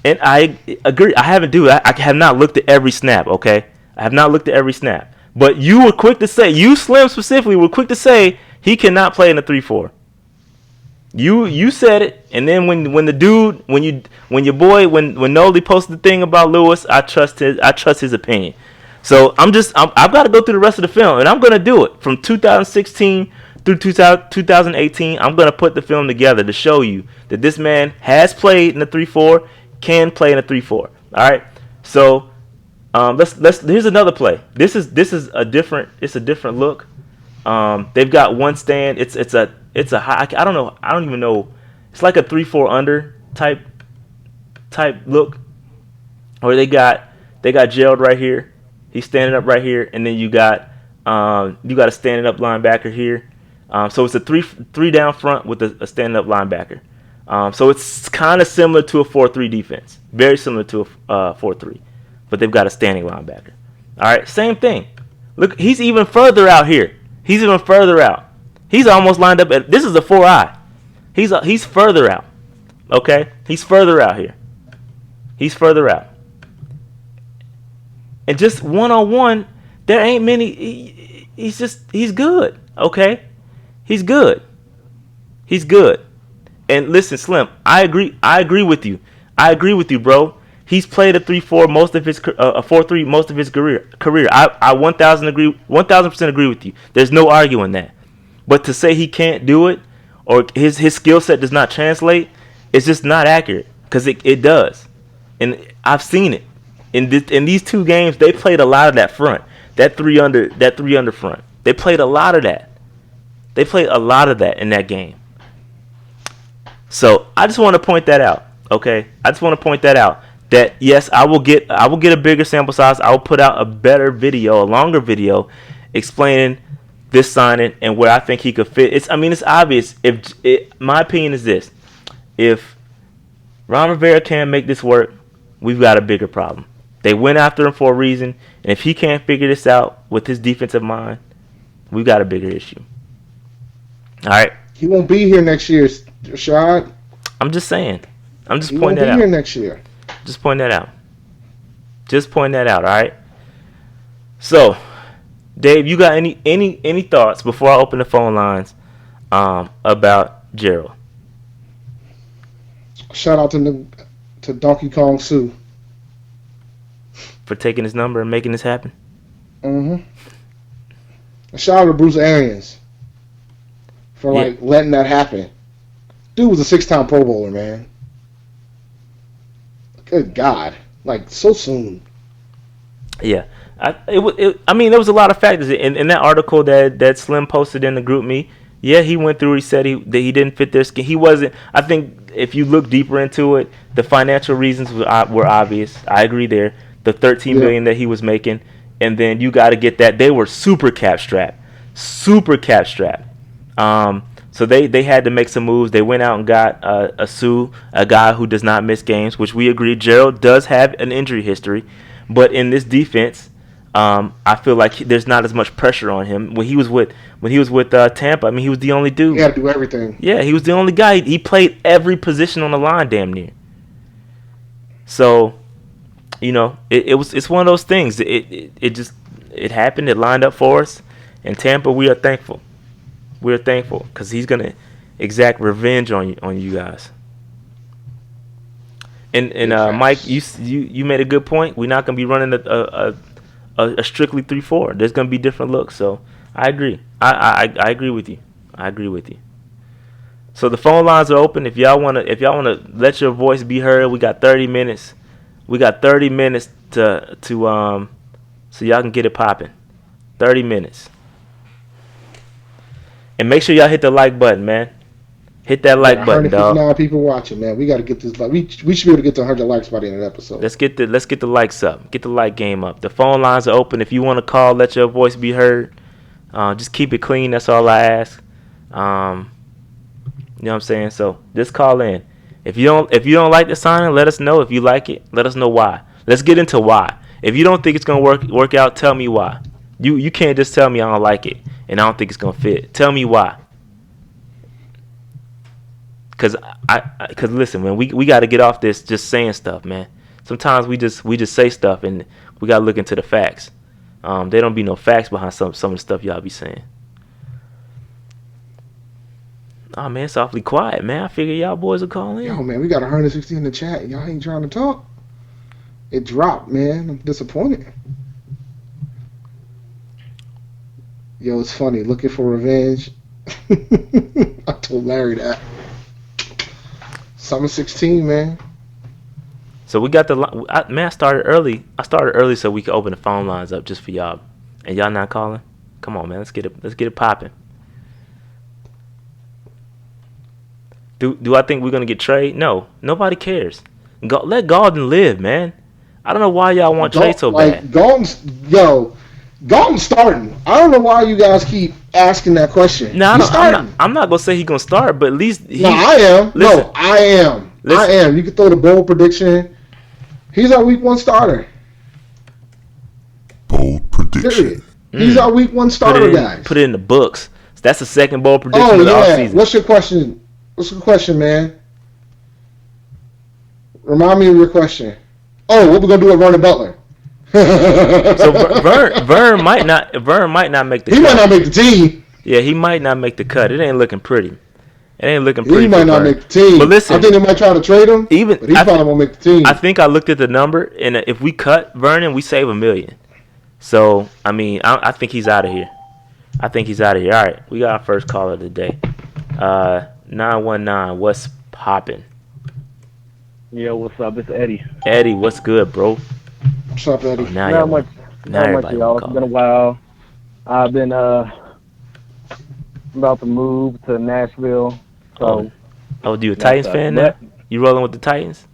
And I agree. I have not looked at every snap, okay? I have not looked at every snap. But you were quick to say, you Slim specifically were quick to say he cannot play in a 3-4. You said it, and then when Noli posted the thing about Lewis, I trust his opinion. So I've got to go through the rest of the film, and I'm gonna do it from 2016 through 2018. I'm gonna put the film together to show you that this man has played in a 3-4, can play in a 3-4. All right. So here's another play. This is a different look. They've got one stand. It's a high. I don't know. I don't even know. It's like a 3-4 under type look. Or they got Gerald right here. He's standing up right here, and then you got a standing up linebacker here. So it's a three down front with a standing up linebacker. So it's kind of similar to a 4-3 defense. Very similar to a 4-3, but they've got a standing linebacker. All right, same thing. Look, he's even further out here. He's even further out. He's almost lined up at. This is a 4-eye. He's further out. Okay, he's further out here. He's further out. And just one-on-one, there ain't many. He's good. Okay, he's good. He's good. And listen, Slim, I agree with you. I agree with you, bro. He's played a 3-4 most of his 4-3 most of his career. I 1000% agree with you. There's no arguing that. But to say he can't do it or his skill set does not translate, it's just not accurate because it does. And I've seen it. In these two games, they played a lot of that front, that three under front. They played a lot of that. They played a lot of that in that game. So I just want to point that out. Okay, I just want to point that out. That yes, I will get a bigger sample size. I will put out a better video, a longer video, explaining this signing and where I think he could fit. It's obvious. My opinion is this: if Ron Rivera can't make this work, we've got a bigger problem. They went after him for a reason, and if he can't figure this out with his defensive mind, we've got a bigger issue. All right. He won't be here next year, Rashad. I'm just saying. I'm just He pointing that won't out. be here next year. Just point that out. Just point that out, all right? So, Dave, you got any thoughts before I open the phone lines about Gerald? Shout out to Donkey Kong Sue. For taking his number and making this happen? Mm-hmm. And shout out to Bruce Arians for letting that happen. Dude was a 6-time Pro Bowler, man. Good God. So soon. Yeah. There was a lot of factors. In that article that Slim posted in the group me, yeah, he went through. He said that he didn't fit their skin. He wasn't. I think if you look deeper into it, the financial reasons were obvious. I agree there. The $13 million that he was making, and then you got to get that. They were super cap strapped. So they had to make some moves. They went out and got a Sue, a guy who does not miss games, which we agree. Gerald does have an injury history, but in this defense, I feel like there's not as much pressure on him. When he was with Tampa, he was the only dude. He had to do everything. Yeah, he was the only guy. He played every position on the line, damn near. So, it's one of those things. It happened. It lined up for us. In Tampa, we are thankful. We're thankful because he's gonna exact revenge on you guys. And Mike, you made a good point. We're not gonna be running a strictly 3-4. There's gonna be different looks. So I agree. I agree with you. I agree with you. So the phone lines are open. If y'all wanna let your voice be heard, we got 30 minutes. We got 30 minutes to so y'all can get it popping. 30 minutes. And make sure y'all hit the like button, man. Hit that like button, dog. 159 people watching, man. We got to get this. We should be able to get to 100 likes by the end of the episode. Let's get the likes up. Get the like game up. The phone lines are open. If you want to call, let your voice be heard. Just keep it clean. That's all I ask. You know what I'm saying? So just call in. If you don't like the signing, let us know. If you like it, let us know why. Let's get into why. If you don't think it's gonna work out, tell me why. You can't just tell me I don't like it and I don't think it's gonna fit. Tell me why. Cause cause listen, man, we got to get off this just saying stuff, man. Sometimes we just say stuff and we gotta look into the facts. There don't be no facts behind some of the stuff y'all be saying. Oh man, it's awfully quiet, man. I figure y'all boys will call in. Yo, man, we got 160 in the chat. Y'all ain't trying to talk. It dropped, man. I'm disappointed. Yo, it's funny. Looking for revenge. I told Larry that. Summer 16, man. So we got I started early. I started early so we could open the phone lines up just for y'all. And y'all not calling? Come on, man. Let's get it popping. Do I think we're gonna get Trey? No, nobody cares. Let Golden live, man. I don't know why y'all want Trey so bad. Golden's starting. I don't know why you guys keep asking that question. No, I'm not gonna say he's gonna start, but at least I am. Listen, I am. I am. You can throw the bold prediction. He's our week 1 starter. Bold prediction. Period. He's our week 1 starter, guys. Put it in the books. That's the second bold prediction of the offseason. What's your question? What's the question, man? Remind me of your question. Oh, what we gonna do with Vernon Butler? So Vern might not make the cut. He might not make the team. Yeah, he might not make the cut. It ain't looking pretty. He might not make the team. But listen, I think they might try to trade him. But he probably won't make the team. I think I looked at the number, and if we cut Vernon, we save $1 million. So I mean, I think he's out of here. All right, we got our first caller of the day. 919, what's poppin'? Yo, what's up? It's Eddie. Eddie, what's good, bro? What's up, Eddie? Not much, y'all. It's been a while. I've been about to move to Nashville. So. Oh, you a Titans fan now? You rolling with the Titans?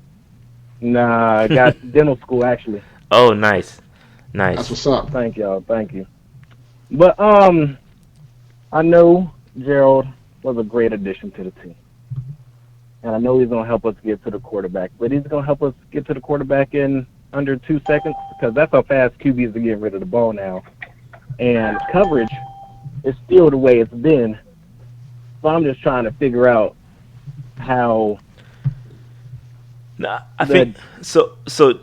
Nah, I got dental school actually. Oh, nice. That's what's up. Thank y'all. Thank you. But I know Gerald was a great addition to the team. And I know he's going to help us get to the quarterback. But he's going to help us get to the quarterback in under 2 seconds because that's how fast QBs are getting rid of the ball now. And coverage is still the way it's been. So I'm just trying to figure out how... I think so.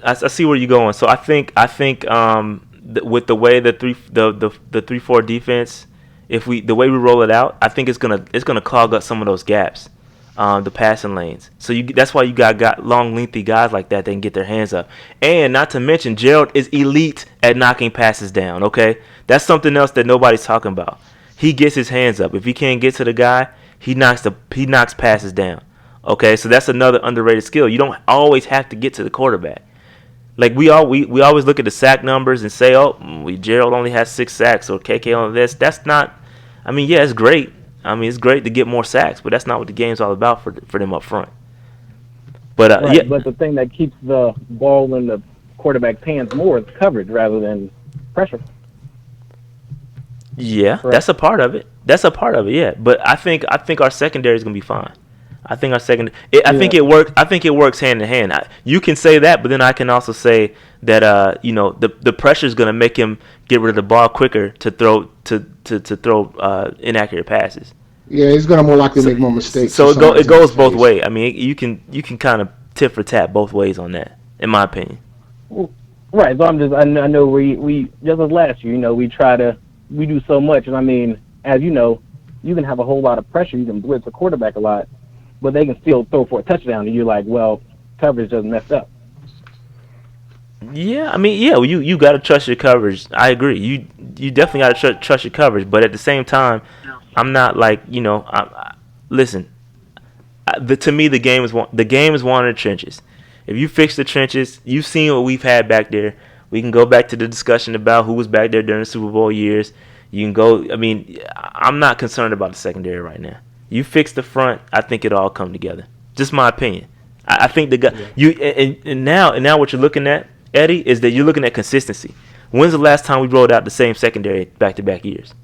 I see where you're going. So I think with the way the 3-4 defense, the way we roll it out, I think it's gonna clog up some of those gaps, the passing lanes. So that's why you got long, lengthy guys like that can get their hands up. And not to mention, Gerald is elite at knocking passes down. Okay, that's something else that nobody's talking about. He gets his hands up. If he can't get to the guy, he knocks passes down. Okay, so that's another underrated skill. You don't always have to get to the quarterback. Like we always look at the sack numbers and say, oh, Gerald only has 6 sacks or KK on this. That's not. I mean, yeah, it's great. I mean, it's great to get more sacks, but that's not what the game's all about for them up front. But right, yeah. But the thing that keeps the ball in the quarterback's hands more is coverage rather than pressure. Yeah, correct. That's a part of it. Yeah, but I think our secondary is gonna be fine. I think our second. I think it works. I think it works hand in hand. You can say that, but then I can also say that the pressure is going to make him get rid of the ball quicker to throw inaccurate passes. Yeah, he's going to more likely make more mistakes. So it goes both ways. I mean, you can kind of tit for tat both ways on that, in my opinion. Right. So I know we just as last year. We do so much, and I mean, as you know, you can have a whole lot of pressure. You can blitz the quarterback a lot. But they can still throw for a touchdown, and you're like, well, coverage doesn't mess up. Yeah, I mean, yeah, you got to trust your coverage. I agree. You definitely got to trust your coverage. But at the same time, I'm not like, listen. To me, the game is one of the trenches. If you fix the trenches, you've seen what we've had back there. We can go back to the discussion about who was back there during the Super Bowl years. You can go. I mean, I'm not concerned about the secondary right now. You fix the front, I think it'll all come together. Just my opinion. I think the guy and now what you're looking at, Eddie, is that you're looking at consistency. When's the last time we rolled out the same secondary back-to-back years?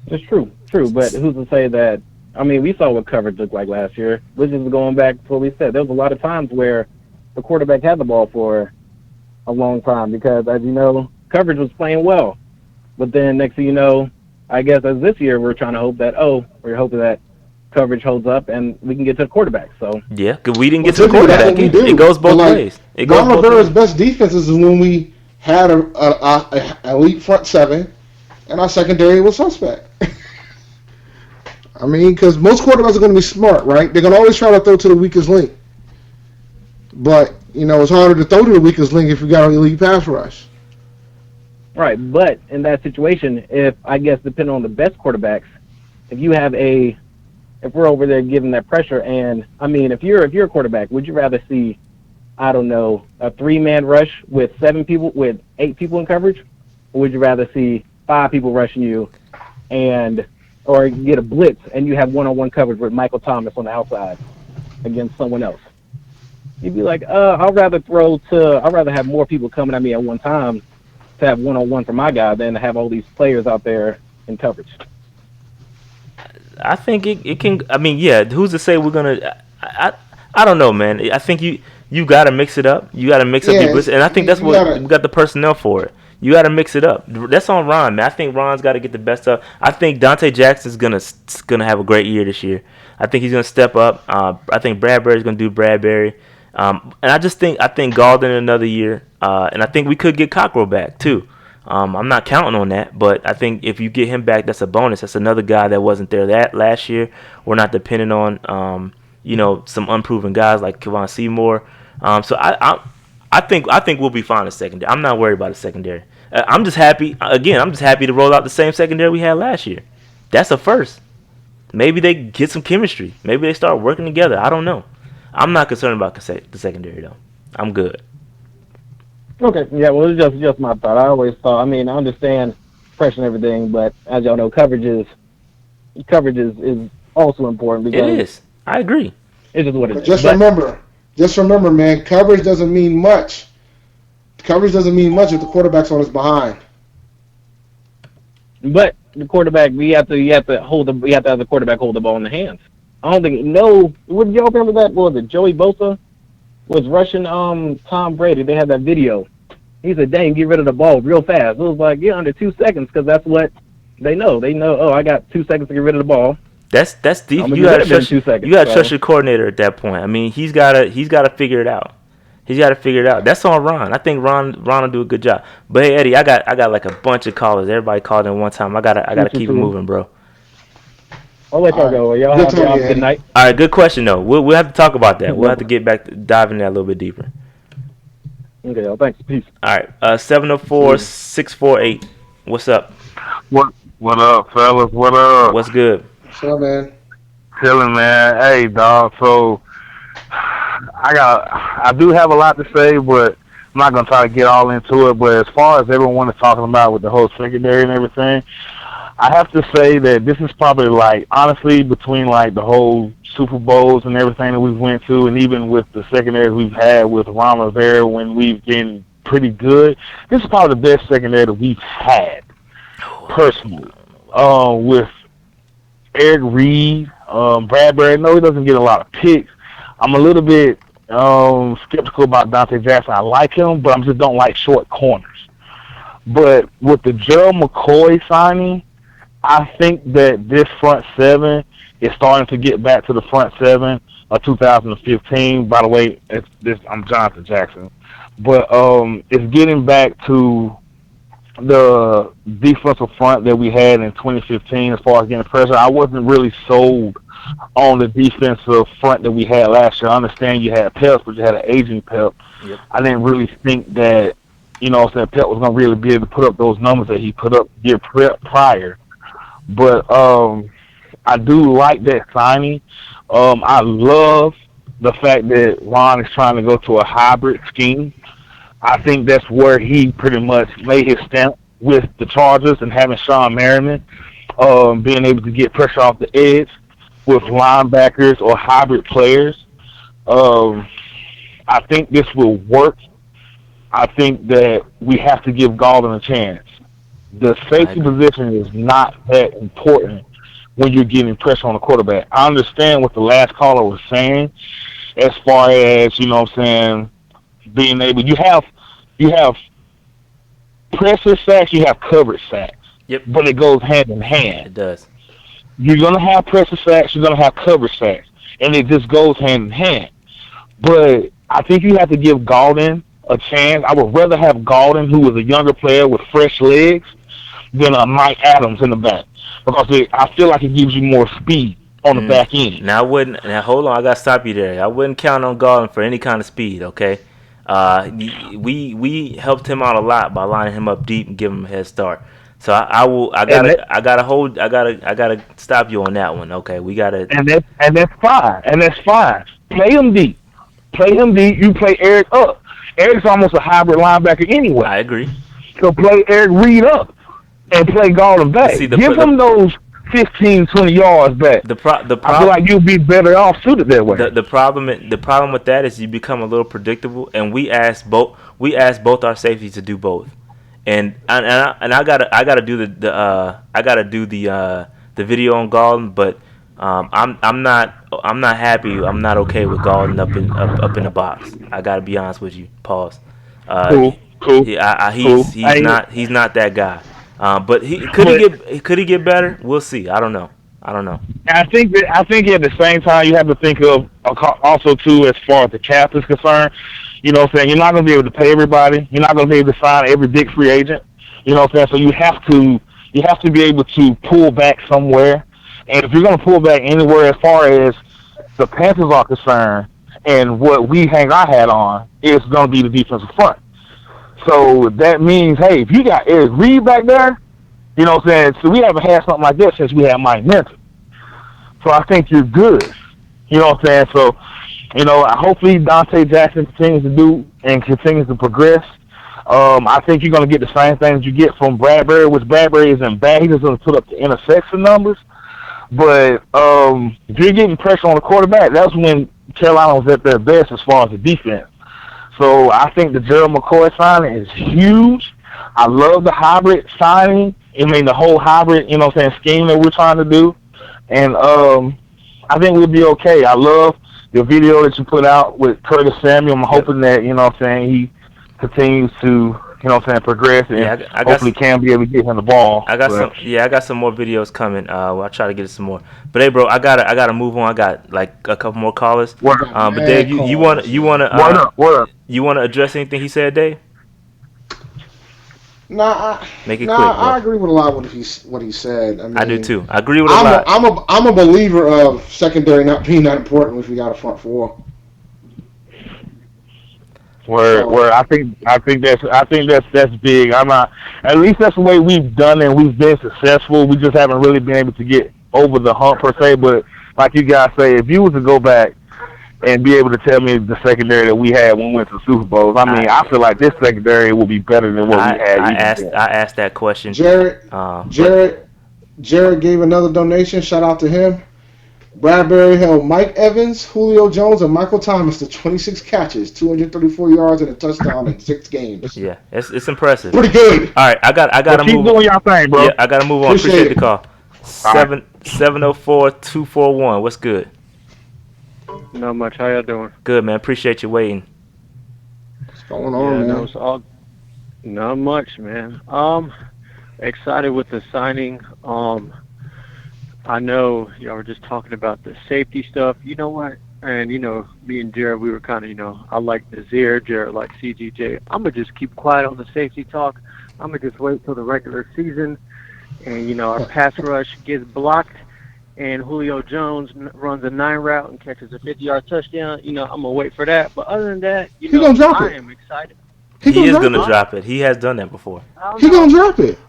It's true, but who's to say that? I mean, we saw what coverage looked like last year. Which is going back to what we said. There was a lot of times where the quarterback had the ball for a long time because, as you know, coverage was playing well. But then next thing you know, I guess as this year, we're trying to hope that, we're hoping that coverage holds up and we can get to the quarterback. So yeah, because we didn't get to the quarterback. It goes both ways. Ron Rivera's best defenses is when we had a elite front seven and our secondary was suspect. I mean, because most quarterbacks are going to be smart, right? They're going to always try to throw to the weakest link. But, it's harder to throw to the weakest link if you got an elite pass rush. Right, but in that situation, if I guess depending on the best quarterbacks, if we're over there giving that pressure, and I mean, if you're a quarterback, would you rather see, I don't know, a 3-man rush with 8 people in coverage, or would you rather see 5 people rushing you, or get a blitz and you have one-on-one coverage with Michael Thomas on the outside against someone else? You'd be like, I'd rather have more people coming at me at one time to have one-on-one for my guy than to have all these players out there in coverage. I think it can. I mean, yeah. Who's to say we're gonna? I don't know, man. I think you got to mix it up. You got to mix up your blitz, and I think that's what we got the personnel for it. You got to mix it up. That's on Ron, man. I think Ron's got to get the best up. I think Dante Jackson's gonna have a great year this year. I think he's gonna step up. I think Bradbury's gonna do Bradbury. And I think Galden another year, and I think we could get Cockrell back too. I'm not counting on that, but I think if you get him back, that's a bonus. That's another guy that wasn't there last year. We're not depending on some unproven guys like Kevon Seymour. So I think we'll be fine in secondary. I'm not worried about the secondary. I'm just happy. Again, I'm just happy to roll out the same secondary we had last year. That's a first. Maybe they get some chemistry. Maybe they start working together. I don't know. I'm not concerned about the secondary though. I'm good. Okay, yeah, well, it's just my thought. I always thought, I understand pressure and everything, but as y'all know, coverage is also important. Because it is. I agree. It's just what it is. Just remember, man, coverage doesn't mean much. Coverage doesn't mean much if the quarterback's on his behind. But the quarterback, we have to have the quarterback hold the ball in the hands. I don't think would y'all remember that? What was it, Joey Bosa was rushing Tom Brady? They had that video. He said, "Dang, get rid of the ball real fast." It was like, yeah, under 2 seconds, because that's what they know. They know, I got 2 seconds to get rid of the ball. That's deep. You got to trust your coordinator at that point. I mean, he's got to figure it out. He's got to figure it out. That's on Ron. I think Ron will do a good job. But hey, Eddie, I got like a bunch of callers. Everybody called in one time. I gotta keep it moving, bro. I'll let y'all go. Y'all have a good night. All right, good question though. We'll have to talk about that. We'll have to get back to dive into that a little bit deeper. Okay, y'all. Thanks. Peace. All right, 704-648. What's up? What up, fellas? What up? What's good? What's up, man? Chilling, man. Hey, dog. So I do have a lot to say, but I'm not gonna try to get all into it. But as far as everyone is talking about with the whole secondary and everything, I have to say that this is probably, like, honestly, between, like, the whole Super Bowls and everything that we've went to, and even with the secondary we've had with Ron Rivera when we've been pretty good, this is probably the best secondary that we've had, personally. With Eric Reed, Bradbury, no, he doesn't get a lot of picks. I'm a little bit skeptical about Dante Jackson. I like him, but I just don't like short corners. But with the Gerald McCoy signing, I think that this front seven is starting to get back to the front seven of 2015. By the way, I'm Jonathan Jackson. But it's getting back to the defensive front that we had in 2015 as far as getting pressure. I wasn't really sold on the defensive front that we had last year. I understand you had Pep, but you had an aging Pep. Yep. I didn't really think that, Pep was going to really be able to put up those numbers that he put up year prior. But I do like that signing. I love the fact that Ron is trying to go to a hybrid scheme. I think that's where he pretty much made his stamp with the Chargers and having Sean Merriman being able to get pressure off the edge with linebackers or hybrid players. I think this will work. I think that we have to give Galden a chance. The safety position is not that important when you're getting pressure on the quarterback. I understand what the last caller was saying as far as, being able. You have pressure sacks, you have coverage sacks. Yep. But it goes hand in hand. It does. You're gonna have pressure sacks, you're gonna have coverage sacks, and it just goes hand in hand. But I think you have to give Gaulden a chance. I would rather have Gaulden, who is a younger player with fresh legs, than a Mike Adams in the back, because I feel like it gives you more speed on the back end. Now I wouldn't. Now hold on, I gotta stop you there. I wouldn't count on Gaulden for any kind of speed. Okay. We helped him out a lot by lining him up deep and giving him a head start. So I gotta stop you on that one. Okay, we gotta. And that's fine. And that's fine. Play him deep. You play Eric up. Eric's almost a hybrid linebacker anyway. I agree. So play Eric Reed up and play Gaulden back. Give him those 15, 20 yards back. I feel like you'll be better off suited that way. The problem with that is you become a little predictable, and we asked both our safeties to do both, and I gotta do the video on Gaulden, but I'm not happy. I'm not okay with Gaulden up in the box. I gotta be honest with you. Pause. Cool. Yeah, he's not that guy. But could he get better? We'll see. I don't know. I think at the same time you have to think of also too, as far as the cap is concerned. You know what I'm saying? You're not going to be able to pay everybody. You're not going to be able to sign every big free agent. You know what I'm saying? So you have to be able to pull back somewhere. And if you're going to pull back anywhere, as far as the Panthers are concerned, and what we hang our hat on, is going to be the defensive front. So that means, hey, if you got Eric Reed back there, you know what I'm saying? So we haven't had something like that since we had Mike Mentor. So I think you're good. You know what I'm saying? So, you know, hopefully Dante Jackson continues to progress. I think you're going to get the same things you get from Bradbury, which Bradbury isn't bad. He doesn't put up the interception numbers. But if you're getting pressure on the quarterback, that's when Carolina was at their best as far as the defense. So I think the Gerald McCoy signing is huge. I love the hybrid signing. I mean, the whole hybrid, you know what I'm saying, scheme that we're trying to do. And I think we'll be okay. I love the video that you put out with Curtis Samuel. I'm hoping that, you know what I'm saying, he continues to, you know what I'm saying, progress, and hopefully can be able to get him the ball. I got some more videos coming. I'll try to get some more. But hey, bro, I gotta move on. I got like a couple more callers. But Dave, you wanna address anything he said, Dave? Make it quick. I agree with a lot of what he said. I mean, I do too. I agree with a lot. I'm a believer of secondary not being that important if we got a front four. Where I think that's big. I'm not. At least that's the way we've done it. And we've been successful. We just haven't really been able to get over the hump per se. But like you guys say, if you was to go back and be able to tell me the secondary that we had when we went to the Super Bowls, I feel like this secondary will be better than what we had. I asked that question. Jared gave another donation. Shout out to him. Bradbury held Mike Evans, Julio Jones, and Michael Thomas to 26 catches, 234 yards, and a touchdown in 6 games. Yeah, it's impressive. Pretty good. All right, I got to move. Keep doing your thing, bro. Yeah, I got to move on. Appreciate the call. 704-241. What's good? Not much. How y'all doing? Good, man. Appreciate you waiting. What's going on, man? No, not much, man. Excited with the signing. I know y'all were just talking about the safety stuff. You know what? And, you know, me and Jared, we were kind of, you know, I like Nazir, Jared like CGJ. I'm going to just keep quiet on the safety talk. I'm going to just wait till the regular season. And, you know, our pass rush gets blocked and Julio Jones runs a 9 route and catches a 50-yard touchdown. You know, I'm going to wait for that. But other than that, you know, I am excited. He is going to drop it. He has done that before. He's going to drop it.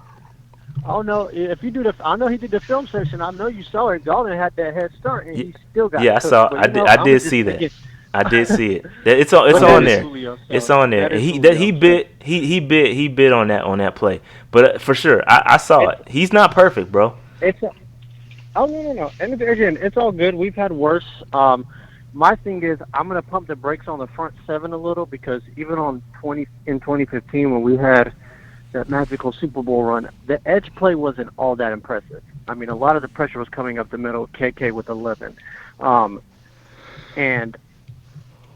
Oh no! If you do I know he did the film section. I know you saw it. Gaulden had that head start, and he still got. Yeah, I saw. I did see that. I did see it. It's on there. Julio, so it's on there. He bid on that play. But for sure, I saw it. He's not perfect, bro. No. And again, it's all good. We've had worse. My thing is, I'm gonna pump the brakes on the front 7 a little because even in 2015 when we had that magical Super Bowl run, the edge play wasn't all that impressive. I mean, a lot of the pressure was coming up the middle, KK with 11. And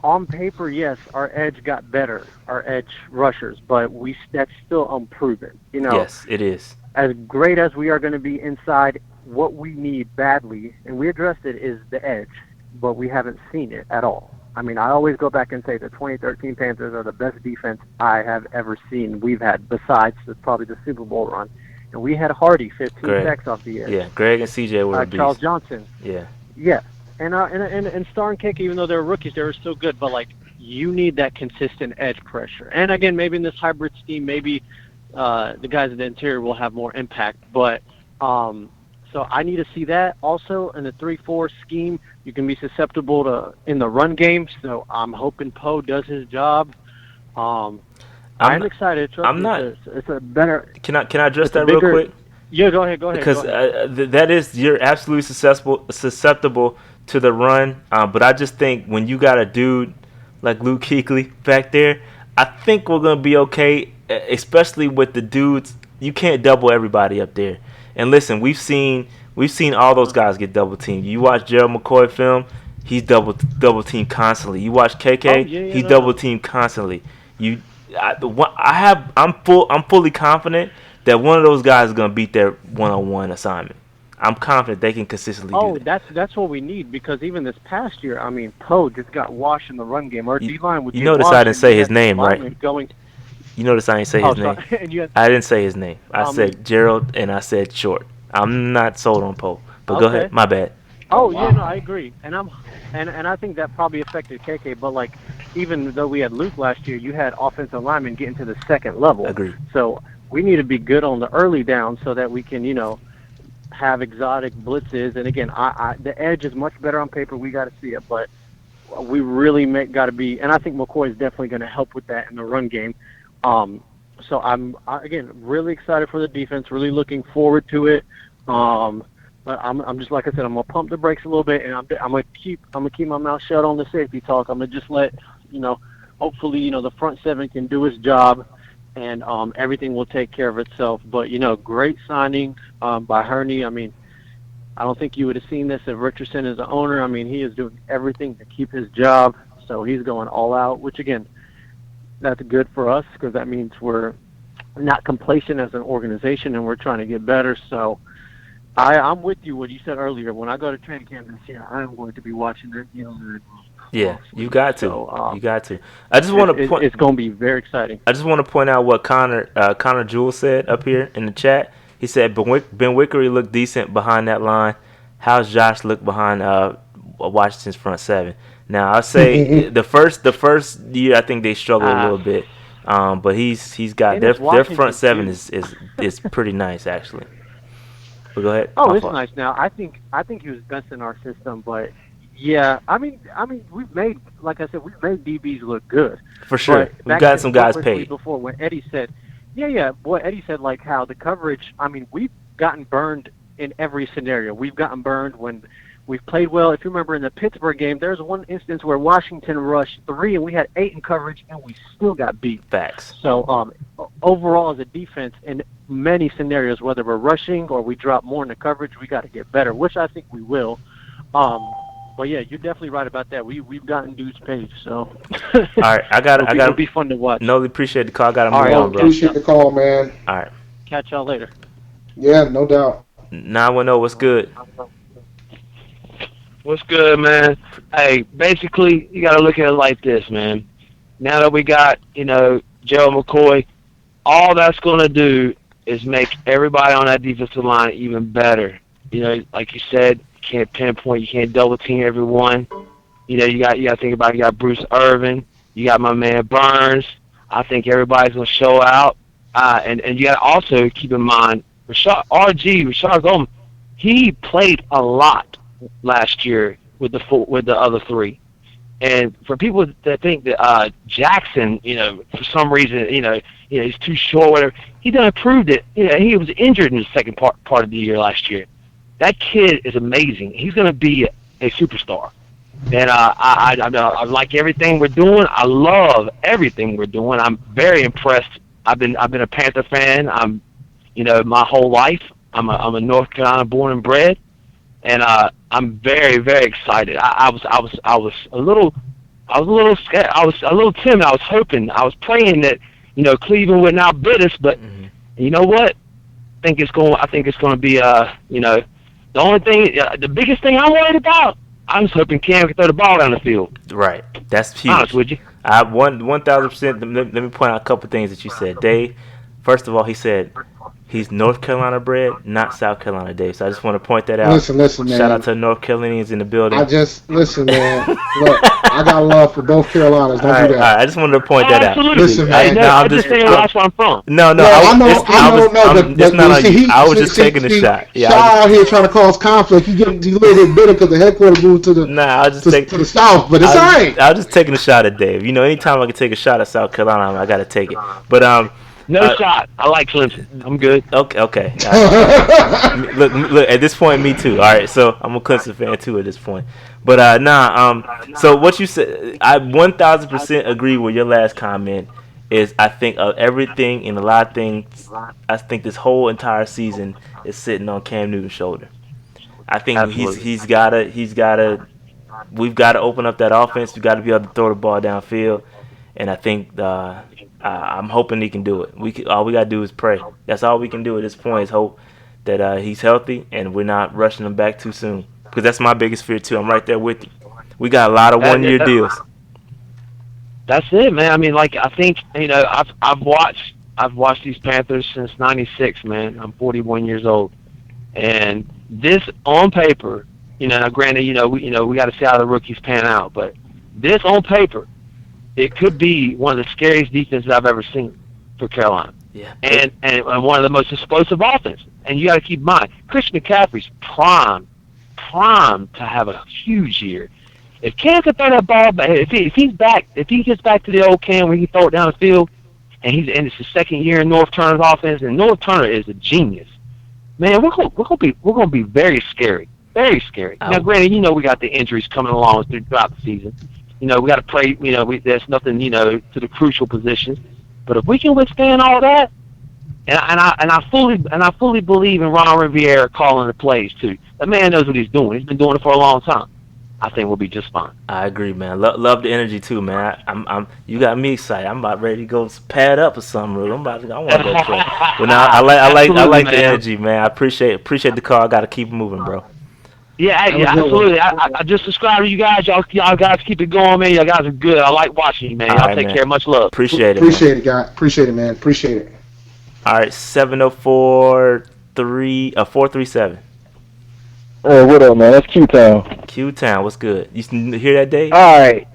on paper, yes, our edge got better, our edge rushers, but that's still unproven. Yes, it is. As great as we are going to be inside, what we need badly, and we addressed it, is the edge, but we haven't seen it at all. I mean, I always go back and say the 2013 Panthers are the best defense I have ever seen. We've had, besides probably the Super Bowl run. And we had Hardy, 15 sacks off the edge. Yeah, Greg and CJ were Charles Johnson. Yeah. Yeah. And Star and Kick, even though they were rookies, they were still good. But, like, you need that consistent edge pressure. And, again, maybe in this hybrid scheme, maybe the guys at the interior will have more impact. But so I need to see that. Also, in the 3-4 scheme, you can be susceptible to in the run game. So I'm hoping Poe does his job. I'm excited. I'm not. It's a better. Can I address that real quick? Yeah, go ahead. Because that is, you're absolutely susceptible to the run. But I just think when you got a dude like Luke Kuechly back there, I think we're gonna be okay. Especially with the dudes, you can't double everybody up there. And listen, we've seen all those guys get double teamed. You watch Gerald McCoy film, he's double teamed constantly. You watch KK, he's double teamed constantly. I'm fully confident that one of those guys is gonna beat their one-on-one assignment. I'm confident they can consistently do that. That's what we need, because even this past year, I mean, Poe just got washed in the run game. Our D-line would. You notice I didn't say his name, right? You notice I didn't say his name. I didn't say his name. I said Gerald, and I said Short. I'm not sold on Poe. But go ahead. My bad. Oh, wow. Yeah, no, I agree. And I think that probably affected KK. But, like, even though we had Luke last year, you had offensive linemen getting to the second level. Agreed. So we need to be good on the early down so that we can, have exotic blitzes. And, again, the edge is much better on paper. We got to see it. But we really got to be – and I think McCoy is definitely going to help with that in the run game. So I'm again really excited for the defense. Really looking forward to it. But I'm just, like I said, I'm gonna pump the brakes a little bit, and I'm gonna keep my mouth shut on the safety talk. I'm gonna just let hopefully the front seven can do his job, and everything will take care of itself. But great signing by Herney. I mean, I don't think you would have seen this if Richardson is the owner. I mean, he is doing everything to keep his job, so he's going all out. Which again, that's good for us, because that means we're not complacent as an organization and we're trying to get better. So I'm with you what you said earlier. When I go to training camp this year, I'm going to be watching their games. Yeah, you got to. So, you got to. I just want to point. It's going to be very exciting. I just want to point out what Connor Jewell said up here in the chat. He said Ben Wickery looked decent behind that line. How's Josh look behind Washington's front seven? Now I'll say the first year I think they struggled a little bit, but he's got their front seven is pretty nice actually. But go ahead. Oh, it's nice. Now I think he was best in our system, but yeah, I mean we've made, like I said, we've made DBs look good for sure. We've got some guys paid before. When Eddie said, Eddie said like how the coverage. I mean, we've gotten burned in every scenario. We've gotten burned when we've played well. If you remember in the Pittsburgh game, there's one instance where Washington rushed 3 and we had 8 in coverage and we still got beat. Facts. So overall as a defense, in many scenarios, whether we're rushing or we drop more in the coverage, we got to get better, which I think we will. But yeah, you're definitely right about that. We've gotten dudes paid, so. All right, I got it. It'll be fun to watch. No, appreciate the call. I got to move on, bro. Appreciate the call, man. All right. Catch y'all later. Yeah, no doubt. 910, what's good? What's good, man? Hey, basically, you got to look at it like this, man. Now that we got, Gerald McCoy, all that's going to do is make everybody on that defensive line even better. Like you said, you can't pinpoint, you can't double team everyone. You got to think about, you got Bruce Irvin, you got my man Burns. I think everybody's going to show out. And you got to also keep in mind, Rashad Goldman, he played a lot last year with the other 3. And for people that think that Jackson, for some reason, he's too short, whatever, he done proved it. He was injured in the second part of the year last year. That kid is amazing. He's going to be a superstar. And I like everything we're doing. I love everything we're doing. I'm very impressed. I've been a Panther fan. I'm, my whole life. I'm a North Carolina born and bred. And I'm very, very excited. I was a little I was a little scared. I was a little timid. I was hoping. I was praying that Cleveland would not bid us. But you know what? I think it's going to be the only thing, the biggest thing I'm worried about. I'm just hoping Cam can throw the ball down the field. Right. That's huge. Honest with you. I 1,000%. Let me point out a couple things that you said, Dave. First of all, he said he's North Carolina bred, not South Carolina, Dave. So I just want to point that out. Listen, man. Shout out to the North Carolinians in the building. Listen, man. Look, I got love for both Carolinas. Don't do that. All right, I just wanted to point that out. Absolutely. Listen, man. I'm just saying that's where I'm from. No, I know, it's not on you. I was just taking a shot. Yeah, out here trying to cause conflict. He a little bit bitter because the headquarters moved to the to the south, but it's all right. I was just taking a shot at Dave. Anytime I can take a shot at South Carolina, I got to take it. But no shot. I like Clemson. I'm good. Okay. Look. At this point, me too. All right, so I'm a Clemson fan too at this point. But so what you said, I 1,000% agree with your last comment. Is I think of everything and a lot of things. I think this whole entire season is sitting on Cam Newton's shoulder. I think he's gotta. We've got to open up that offense. We've got to be able to throw the ball downfield, and I think I'm hoping he can do it. All we got to do is pray. That's all we can do at this point is hope that he's healthy and we're not rushing him back too soon. Because that's my biggest fear too. I'm right there with you. We got a lot of one-year deals. That's it, man. I mean, I think I've watched these Panthers since '96, man. I'm 41 years old, and this on paper, now granted, we got to see how the rookies pan out, but this on paper, it could be one of the scariest defenses I've ever seen for Carolina. Yeah. And one of the most explosive offenses. And you got to keep in mind, Christian McCaffrey's prime to have a huge year. If Cam can throw that ball back, if he gets back to the old Cam where he can throw it down the field, and it's his second year in North Turner's offense, and North Turner is a genius. Man, we're gonna be very scary. Very scary. Now, granted, we got the injuries coming along throughout the season. We got to play. There's nothing, to the crucial positions. But if we can withstand all that, and I fully believe in Ron Rivera calling the plays too. That man knows what he's doing. He's been doing it for a long time. I think we'll be just fine. I agree, man. Love the energy too, man. You got me excited. I'm about ready to go pad up or something. Really. I want to go play. But now I like the energy, man. I appreciate the call. I got to keep moving, bro. Yeah, absolutely. I just subscribe to you guys. Y'all guys keep it going, man. Y'all guys are good. I like watching you, man. Y'all take care. Much love. Appreciate it, guys. Appreciate it, man. Appreciate it. All right, 704-437. Hey, what up, man? That's Q-Town. Q-Town, what's good? You hear that, Dave? All right.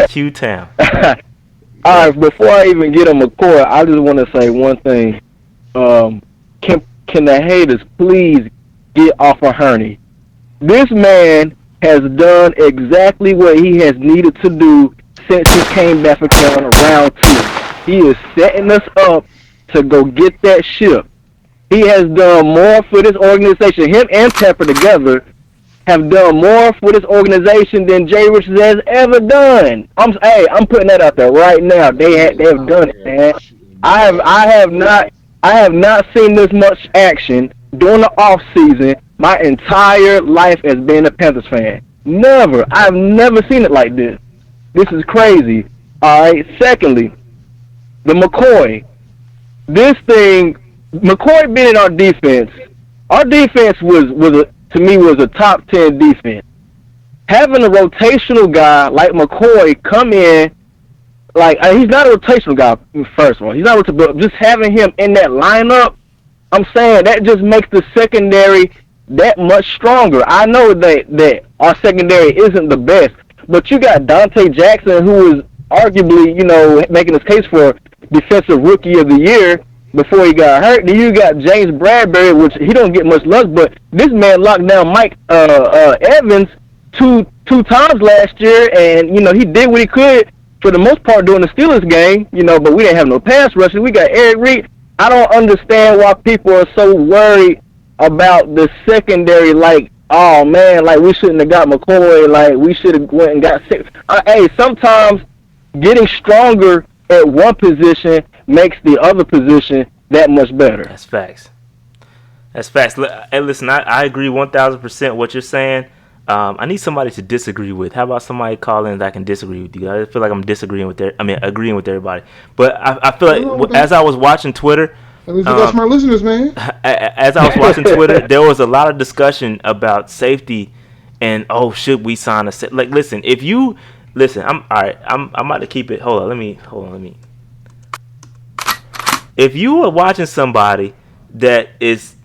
Q-Town. All right, before I even get on McCoy, I just want to say one thing. Can the haters please get off of Hurney? This man has done exactly what he has needed to do since he came back from Carolina round 2. He is setting us up to go get that ship. He has done more for this organization. Him and Pepper together have done more for this organization than Jay Richards has ever done. I'm putting that out there right now. They have done it, man. I have not seen this much action during the off season my entire life as being a Panthers fan. Never. I've never seen it like this. This is crazy. All right. Secondly, the McCoy. This thing, McCoy being in our defense. Our defense was a top 10 defense. Having a rotational guy like McCoy come in, he's not a rotational guy. First of all, he's not but just having him in that lineup, I'm saying that just makes the secondary that much stronger. I know that our secondary isn't the best, but you got Dante Jackson, who is arguably, making his case for Defensive Rookie of the Year before he got hurt. Then you got James Bradbury, which he don't get much luck, but this man locked down Mike Evans two times last year, and he did what he could for the most part during the Steelers game, but we didn't have no pass rushers. We got Eric Reed. I don't understand why people are so worried about the secondary, oh man, we shouldn't have got McCoy, we should have went and got six. Hey, sometimes getting stronger at one position makes the other position that much better. That's facts. Hey, listen, I agree 1,000% what you're saying. I need somebody to disagree with. How about somebody call in that I can disagree with you? I feel like I'm disagreeing with agreeing with everybody. But I feel Nothing wrong with like as that. I was watching Twitter, At least we got um, smart listeners, man. as I was watching Twitter, there was a lot of discussion about safety and should we sign like listen, if you listen, I'm all right. I'm about to keep it. Let me. If you are watching somebody that is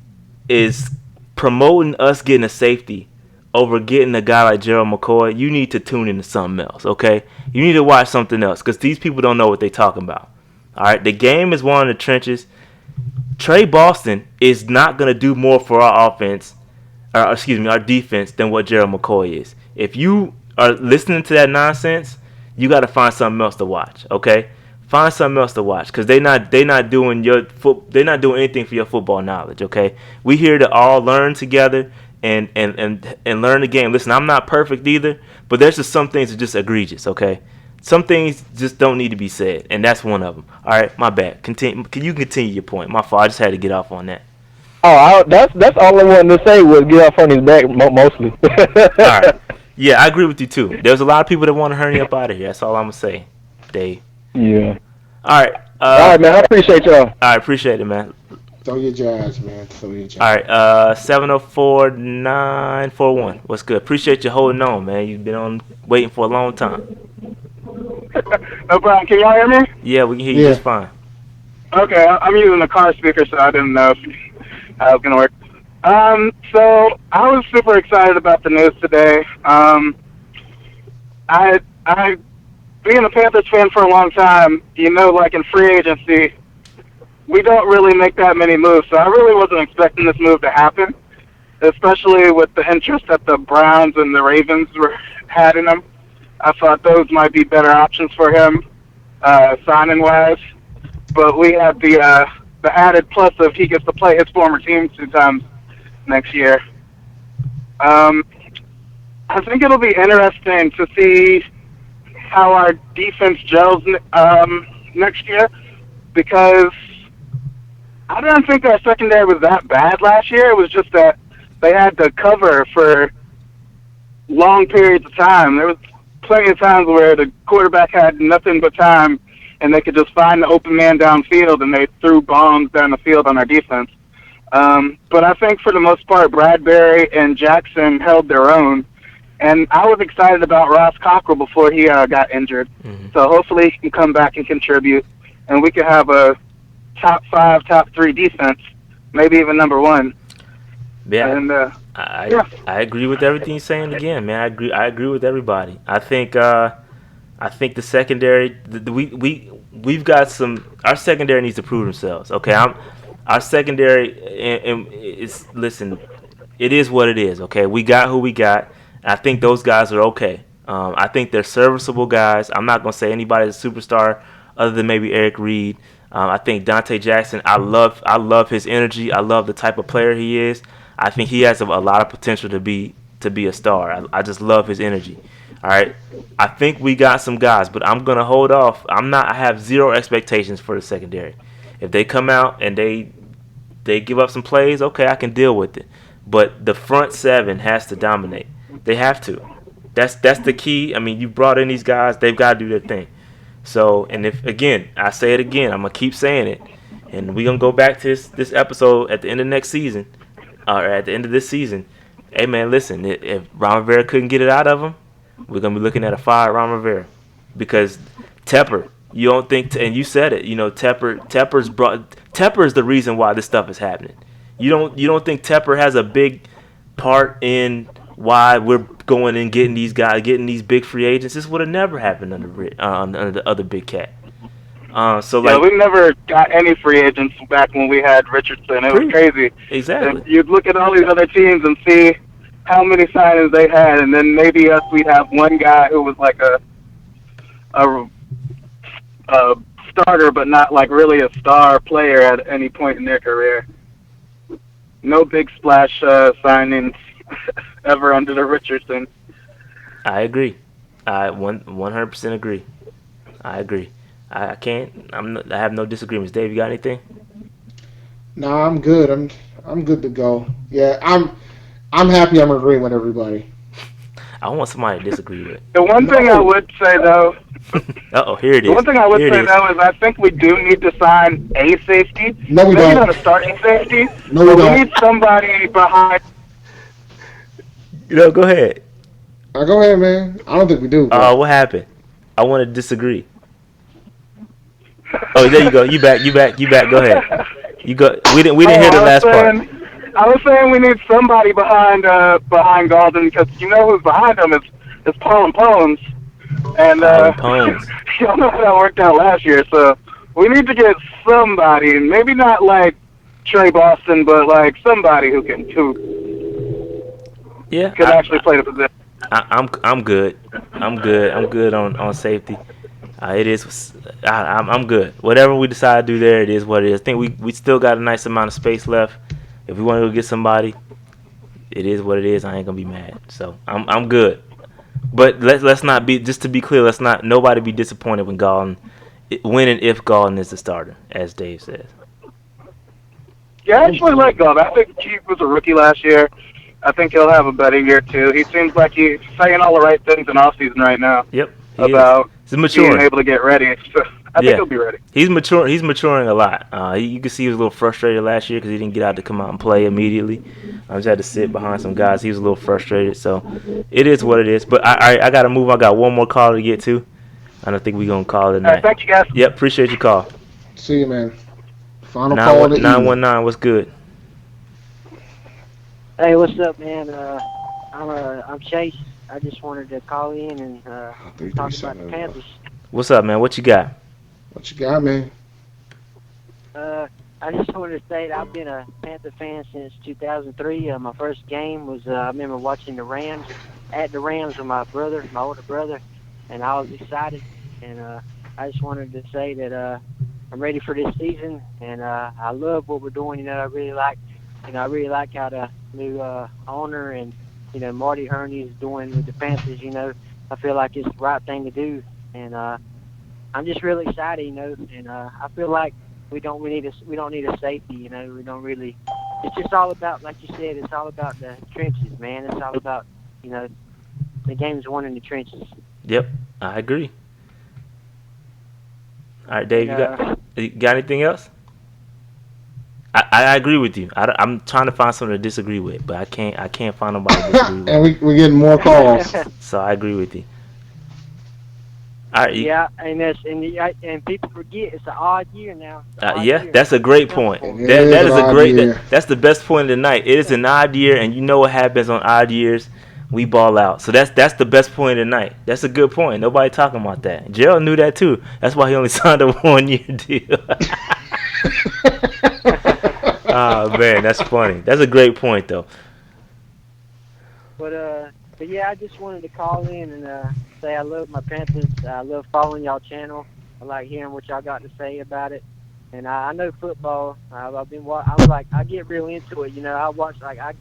promoting us getting a safety over getting a guy like Gerald McCoy, you need to tune into something else, okay? You need to watch something else because these people don't know what they're talking about. All right, the game is one of the trenches. Trey Boston is not going to do more for our offense, or excuse me, our defense than what Gerald McCoy is. If you are listening to that nonsense, you got to find something else to watch, okay? Find something else to watch because they're not doing they're not doing anything for your football knowledge, okay? We here to all learn together and learn the game. Listen, I'm not perfect either, but there's just some things that are just egregious, okay? Some things just don't need to be said, and that's one of them. All right, my bad. Continue. Can you continue your point? My fault. I just had to get off on that. That's all I wanted to say was get off on his back mostly. All right. Yeah, I agree with you too. There's a lot of people that want to hurry up out of here. That's all I'm gonna say, Dave. Yeah. All right. All right, man. I appreciate y'all. I appreciate it, man. Throw your jazz, man. Throw your jazz. All right. 704-941. What's good? Appreciate you holding on, man. You've been on waiting for a long time. No problem. Can y'all hear me? Yeah, we can hear you just fine. Okay, I'm using the car speaker, so I didn't know how it was gonna work. So I was super excited about the news today. I being a Panthers fan for a long time, like in free agency, we don't really make that many moves. So I really wasn't expecting this move to happen, especially with the interest that the Browns and the Ravens had in him. I thought those might be better options for him, signing-wise. But we have the added plus of he gets to play his former team 2 times next year. I think it'll be interesting to see how our defense gels next year, because I didn't think our secondary was that bad last year. It was just that they had to cover for long periods of time. There was plenty of times where the quarterback had nothing but time and they could just find the open man downfield and they threw bombs down the field on our defense. But I think for the most part, Bradbury and Jackson held their own. And I was excited about Ross Cockrell before he got injured. Mm-hmm. So hopefully he can come back and contribute, and we can have a top 5, top 3 defense, maybe even number 1. Yeah, and, I agree with everything you're saying again, man. I agree with everybody. I think the secondary, we've got some. Our secondary needs to prove themselves. Okay, our secondary is listen. It is what it is. Okay, we got who we got. I think those guys are okay. I think they're serviceable guys. I'm not gonna say anybody's a superstar other than maybe Eric Reed. I think Dante Jackson. I love his energy. I love the type of player he is. I think he has a lot of potential to be a star. I just love his energy. All right. I think we got some guys, but I'm gonna hold off. I have zero expectations for the secondary. If they come out and they give up some plays, okay, I can deal with it. But the front 7 has to dominate. They have to. That's the key. I mean, you brought in these guys; they've got to do their thing. So, and if again, I say it again, I'm gonna keep saying it, and we're gonna go back to this episode at the end of next season, or at the end of this season. Hey man, listen, if Ron Rivera couldn't get it out of him, we're gonna be looking at a fired Ron Rivera, because Tepper. You don't think, and you said it. Tepper's the reason why this stuff is happening. You don't think Tepper has a big part in why we're going and getting these guys, getting these big free agents? This would have never happened under the other big cat. We never got any free agents back when we had Richardson. It was crazy. Exactly. And you'd look at all these other teams and see how many signings they had, and then maybe we'd have one guy who was like a starter, but not like really a star player at any point in their career. No big splash signings ever under the Richardson. I agree. I 100% agree. I agree. I have no disagreements. Dave, you got anything? No, I'm good. I'm good to go. Yeah, I'm happy. I'm agreeing with everybody. I want somebody to disagree with. The one thing I would say, though, Here it is. the one thing I would say, though, is I think we do need to sign a safety. No, we Maybe don't. not a starting safety. No, but we we don't. need somebody behind. Go ahead. Go ahead, man. I don't think we do. What happened? I want to disagree. Oh, there you go. You back. Go ahead. You go. We didn't hear the last part. I was saying we need somebody behind Galden, because you know who's behind him is Paul and Pones. And Pones. y'all know how that worked out last year, so we need to get somebody, maybe not like Trey Boston, but like somebody who can actually play the position. I'm good. I'm good on safety. It is. I'm good. Whatever we decide to do there, it is what it is. I think we still got a nice amount of space left. If we want to go get somebody, it is what it is. I ain't gonna be mad. So I'm good. But let's not be, just to be clear, let's not nobody be disappointed when and if Galden is the starter, as Dave says. Yeah, I actually like Galden. I think he was a rookie last year. I think he'll have a better year too. He seems like he's saying all the right things in off season right now. Yep. About being able to get ready. So I think he'll be ready. He's maturing. He's maturing a lot. You can see he was a little frustrated last year because he didn't get out to come out and play immediately. Just had to sit behind some guys. He was a little frustrated. So it is what it is. But I got to move. I got one more call to get to. I don't think we're gonna call it a night. Thank you, guys. Yep. Appreciate your call. See you, man. Final call of the 919. What's good? Hey, what's up, man? I'm Chase. I just wanted to call in and talk about the Panthers. What's up, man? What you got? What you got, man? I just wanted to say that I've been a Panther fan since 2003. My first game was I remember watching the Rams with my older brother, and I was excited. And I just wanted to say that I'm ready for this season, and I love what we're doing. I really like how the new owner and Marty Herney is doing with the Panthers. I feel like it's the right thing to do, and I'm just really excited. And I feel like we don't need a safety. We don't really. It's just all about, like you said, it's all about the trenches, man. It's all about the game's won in the trenches. Yep, I agree. All right, Dave, you got anything else? I agree with you. I'm trying to find something to disagree with, but I can't find nobody to disagree with. And we're getting more calls. So I agree with you. All right, yeah, and people forget it's an odd year now. That's a great point. That is a great. That's the best point of the night. It is an odd year, and you know what happens on odd years. We ball out. So that's the best point of the night. That's a good point. Nobody talking about that. Gerald knew that too. That's why he only signed a 1-year deal. Oh man, that's funny. That's a great point though. But yeah, I just wanted to call in and say I love my Panthers. I love following y'all channel. I like hearing what y'all got to say about it. And I know football. I've been I get real into it. I watch I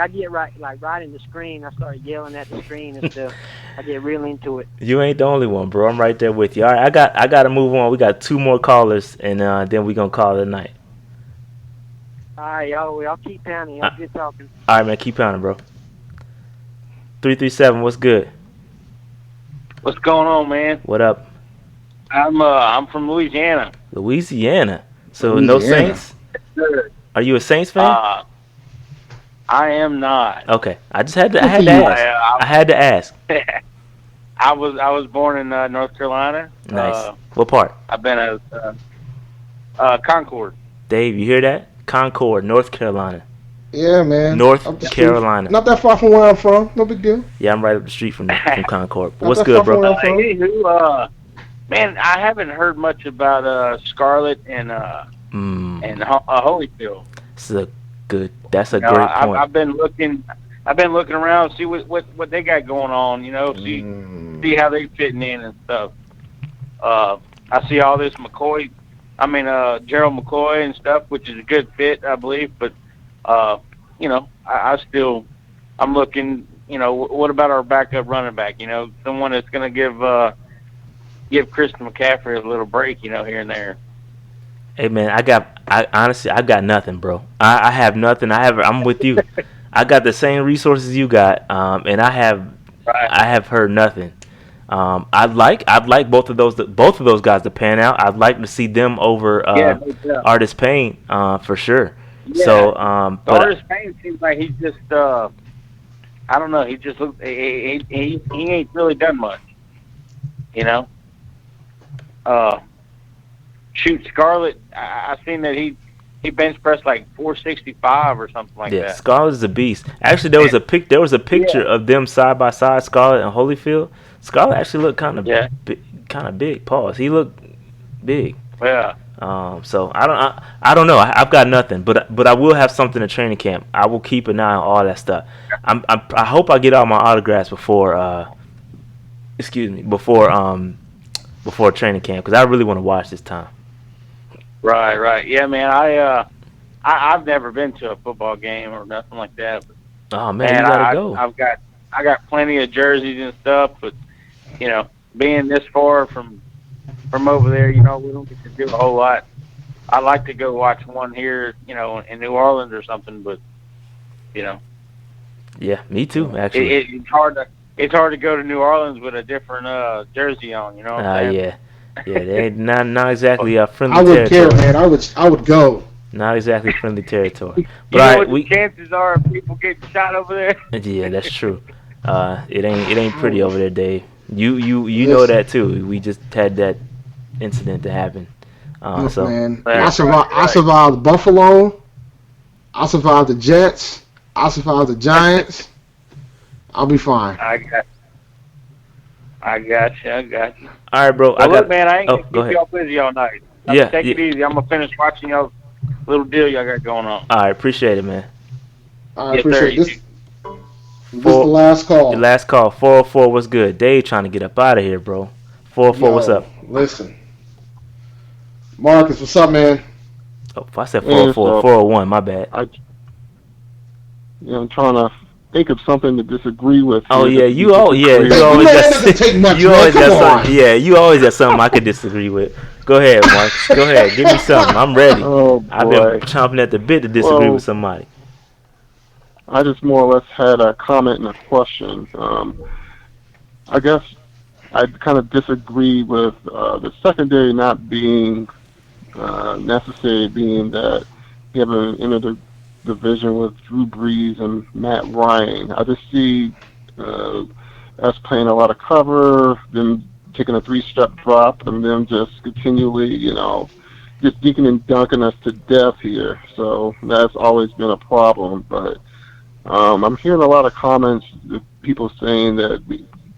get right in the screen. I start yelling at the screen and stuff. I get real into it. You ain't the only one, bro. I'm right there with you. All right, I got to move on. We got 2 more callers, and then we gonna call it a night. All right, y'all keep pounding. Y'all good talking. All right, man, keep pounding, bro. 337, what's good? What's going on, man? What up? I'm from Louisiana. Louisiana. So no Saints? Sure. Are you a Saints fan? I am not. Okay, I had to ask. I had to ask. I was born in North Carolina. Nice. What part? I've been at Concord. Dave, you hear that? Concord, North Carolina. Yeah, man. North Carolina. Not that far from where I'm from. No big deal. Yeah, I'm right up the street from Concord. What's good, bro? Man, I haven't heard much about Scarlett and Holyfield. That's a great point. I've been looking around, see what they got going on. See how they fitting in and stuff. I see all this Gerald McCoy and stuff, which is a good fit, I believe. But I'm looking. What about our backup running back? Someone that's going to give Christian McCaffrey a little break, here and there. Hey man, honestly I've got nothing, bro. I have nothing. I'm with you. I got the same resources you got, and I have Right. I have heard nothing. I'd like both of those guys to pan out. I'd like to see them over Yeah, no doubt. Artist Payne for sure. Yeah. So, The but Artist Payne seems like he's just I don't know. He just looks. He ain't really done much. You know. Shoot, Scarlett. I seen that he bench pressed like 465 or something like yeah, that. Scarlett's a beast. Actually, there was a picture of them side by side, Scarlett and Holyfield. Scarlett actually looked kind of big. Pause. He looked big. Yeah. So I don't know. I've got nothing, but I will have something in training camp. I will keep an eye on all that stuff. I hope I get all my autographs before before training camp, because I really want to watch this time. Right. Yeah, man. I've never been to a football game or nothing like that. But, Oh man, you gotta go. I got plenty of jerseys and stuff, but you know, being this far from over there, you know, we don't get to do a whole lot. I like to go watch one here, you know, in New Orleans or something, but you know. Yeah, me too. Actually, it's hard to go to New Orleans with a different jersey on, you know what I'm saying? Yeah, they ain't not exactly friendly I wouldn't territory. care, man. I would go. Not exactly friendly territory. But You know all what right, the chances are of people getting shot over there? yeah, that's true. It ain't pretty over there, Dave. You know that too. We just had that incident that happened. Look, So man, Yeah. I survived Buffalo. I survived the Jets. I survived the Giants. I'll be fine. I got you. all right, bro. Well, look, man, I ain't go gonna keep ahead. y'all busy all night. Yeah, Take it easy. I'm gonna finish watching y'all little deal y'all got going on. All right, appreciate it, man. I Yes, sir, appreciate you this. This is the last call. The last call, 404. What's good? Dave trying to get up out of here, bro. 404. What's Yo, up? Listen, Marcus, what's up, man? Oh, I said 404. 401. My bad. I'm trying to think of something to disagree with. Oh here yeah, that you we always disagree with. got that doesn't take much, you man. always Come got on. something. Yeah, you always got something I could disagree with. Go ahead, Mark. Go ahead, give me something. I'm ready. Oh boy. I've been chomping at the bit to disagree Well, with somebody. I just more or less had a comment and a question. I guess I kind of disagree with the secondary not being necessary, being that you have an interdivision with Drew Brees and Matt Ryan. I just see us playing a lot of cover, them taking a 3-step drop, and them just continually, just deaking and dunking us to death here. So that's always been a problem. But I'm hearing a lot of comments, people saying that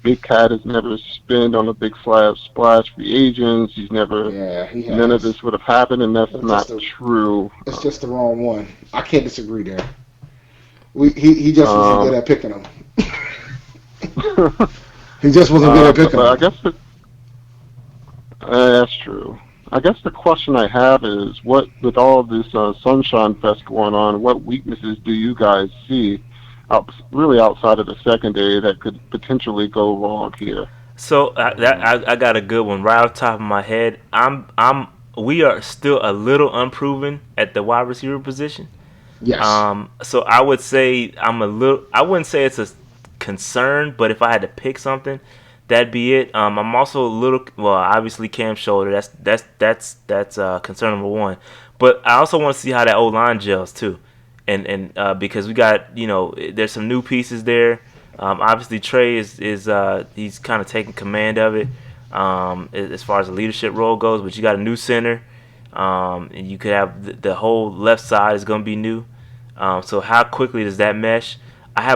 Big Cat has never spent on a big splash free agents. He's never, none of this would have happened, and that's not true. It's just the wrong one. I can't disagree there. He just wasn't good at picking them. He just wasn't good at picking them. I guess that's true. I guess the question I have is, what, with all of this Sunshine Fest going on, what weaknesses do you guys see, really outside of the secondary, that could potentially go wrong here? So I got a good one right off the top of my head. We are still a little unproven at the wide receiver position. Yes. So I would say I wouldn't say it's a concern, but if I had to pick something, that'd be it. I'm also a little, obviously Cam's shoulder. That's concern number one. But I also want to see how that O-line gels too, and because we got, there's some new pieces there. Obviously Trey is he's kind of taking command of it as far as the leadership role goes. But you got a new center, and you could have the whole left side is going to be new. So how quickly does that mesh? I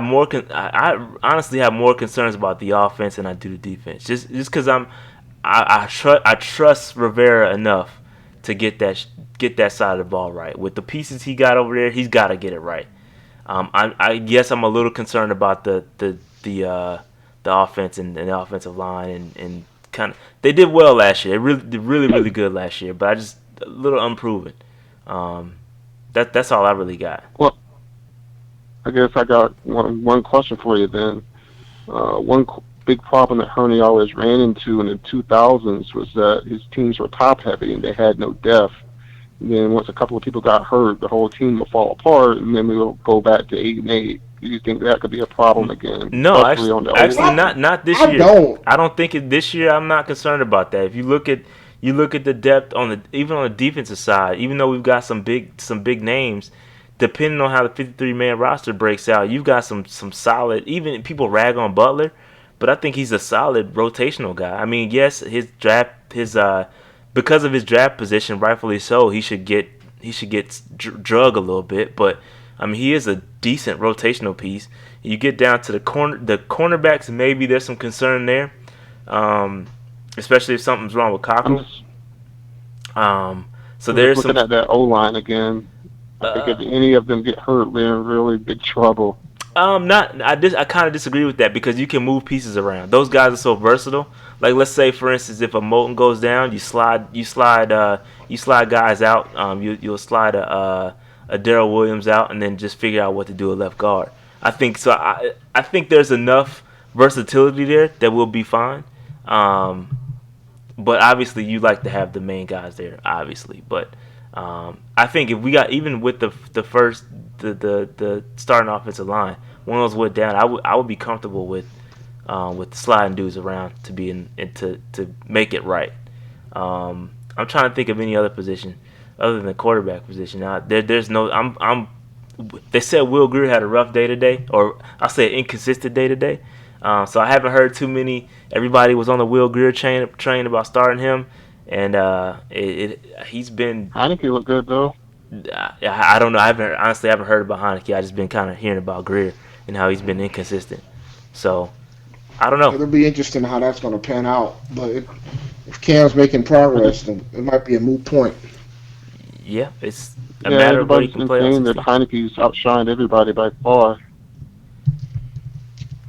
honestly have more concerns about the offense than I do the defense. Just because I trust Rivera enough to get that side of the ball right. With the pieces he got over there, he's got to get it right. I guess I'm a little concerned about the offense and the offensive line and kind of, they did well last year. They did really good last year, but I just a little unproven. That's all I really got. Well, I guess I got one question for you then. One big problem that Hurney always ran into in the 2000s was that his teams were top heavy and they had no depth. Then once a couple of people got hurt, the whole team will fall apart, and then we will go back to 8-8. Do you think that could be a problem again? No, Especially on the actually not this year. I don't think this year. I'm not concerned about that. If you look at the depth even on the defensive side, even though we've got some big names, depending on how the 53-man roster breaks out, you've got some solid. Even people rag on Butler, but I think he's a solid rotational guy. I mean, yes, because of his draft position, rightfully so, he should get drug a little bit, but I mean, he is a decent rotational piece. You get down to the cornerbacks, maybe there's some concern there, especially if something's wrong with Cockrell. So there's looking at that O-line again. I think if any of them get hurt, they're in really big trouble. I kind of disagree with that because you can move pieces around. Those guys are so versatile. Like, let's say, for instance, if a Moulton goes down, you slide guys out. You'll slide a Darrell Williams out, and then just figure out what to do at left guard. I think so. I think there's enough versatility there that we'll be fine. But obviously, you like to have the main guys there, obviously. But I think if we got, even with the starting offensive line, one of those went down, I would be comfortable with sliding dudes around to make it right. I'm trying to think of any other position other than the quarterback position. Now there's no. They said Will Greer had a rough day today, or I'll say an inconsistent day today. So I haven't heard too many. Everybody was on the Will Greer train about starting him, and he's been. Heineke looked good though. I don't know. I haven't heard about Heineke. I just been kind of hearing about Greer and how he's been inconsistent. So I don't know. It'll be interesting how that's going to pan out. But if Cam's making progress, then it might be a moot point. Yeah, it's a matter of what he can play. Saying that Heineke's outshined everybody by far.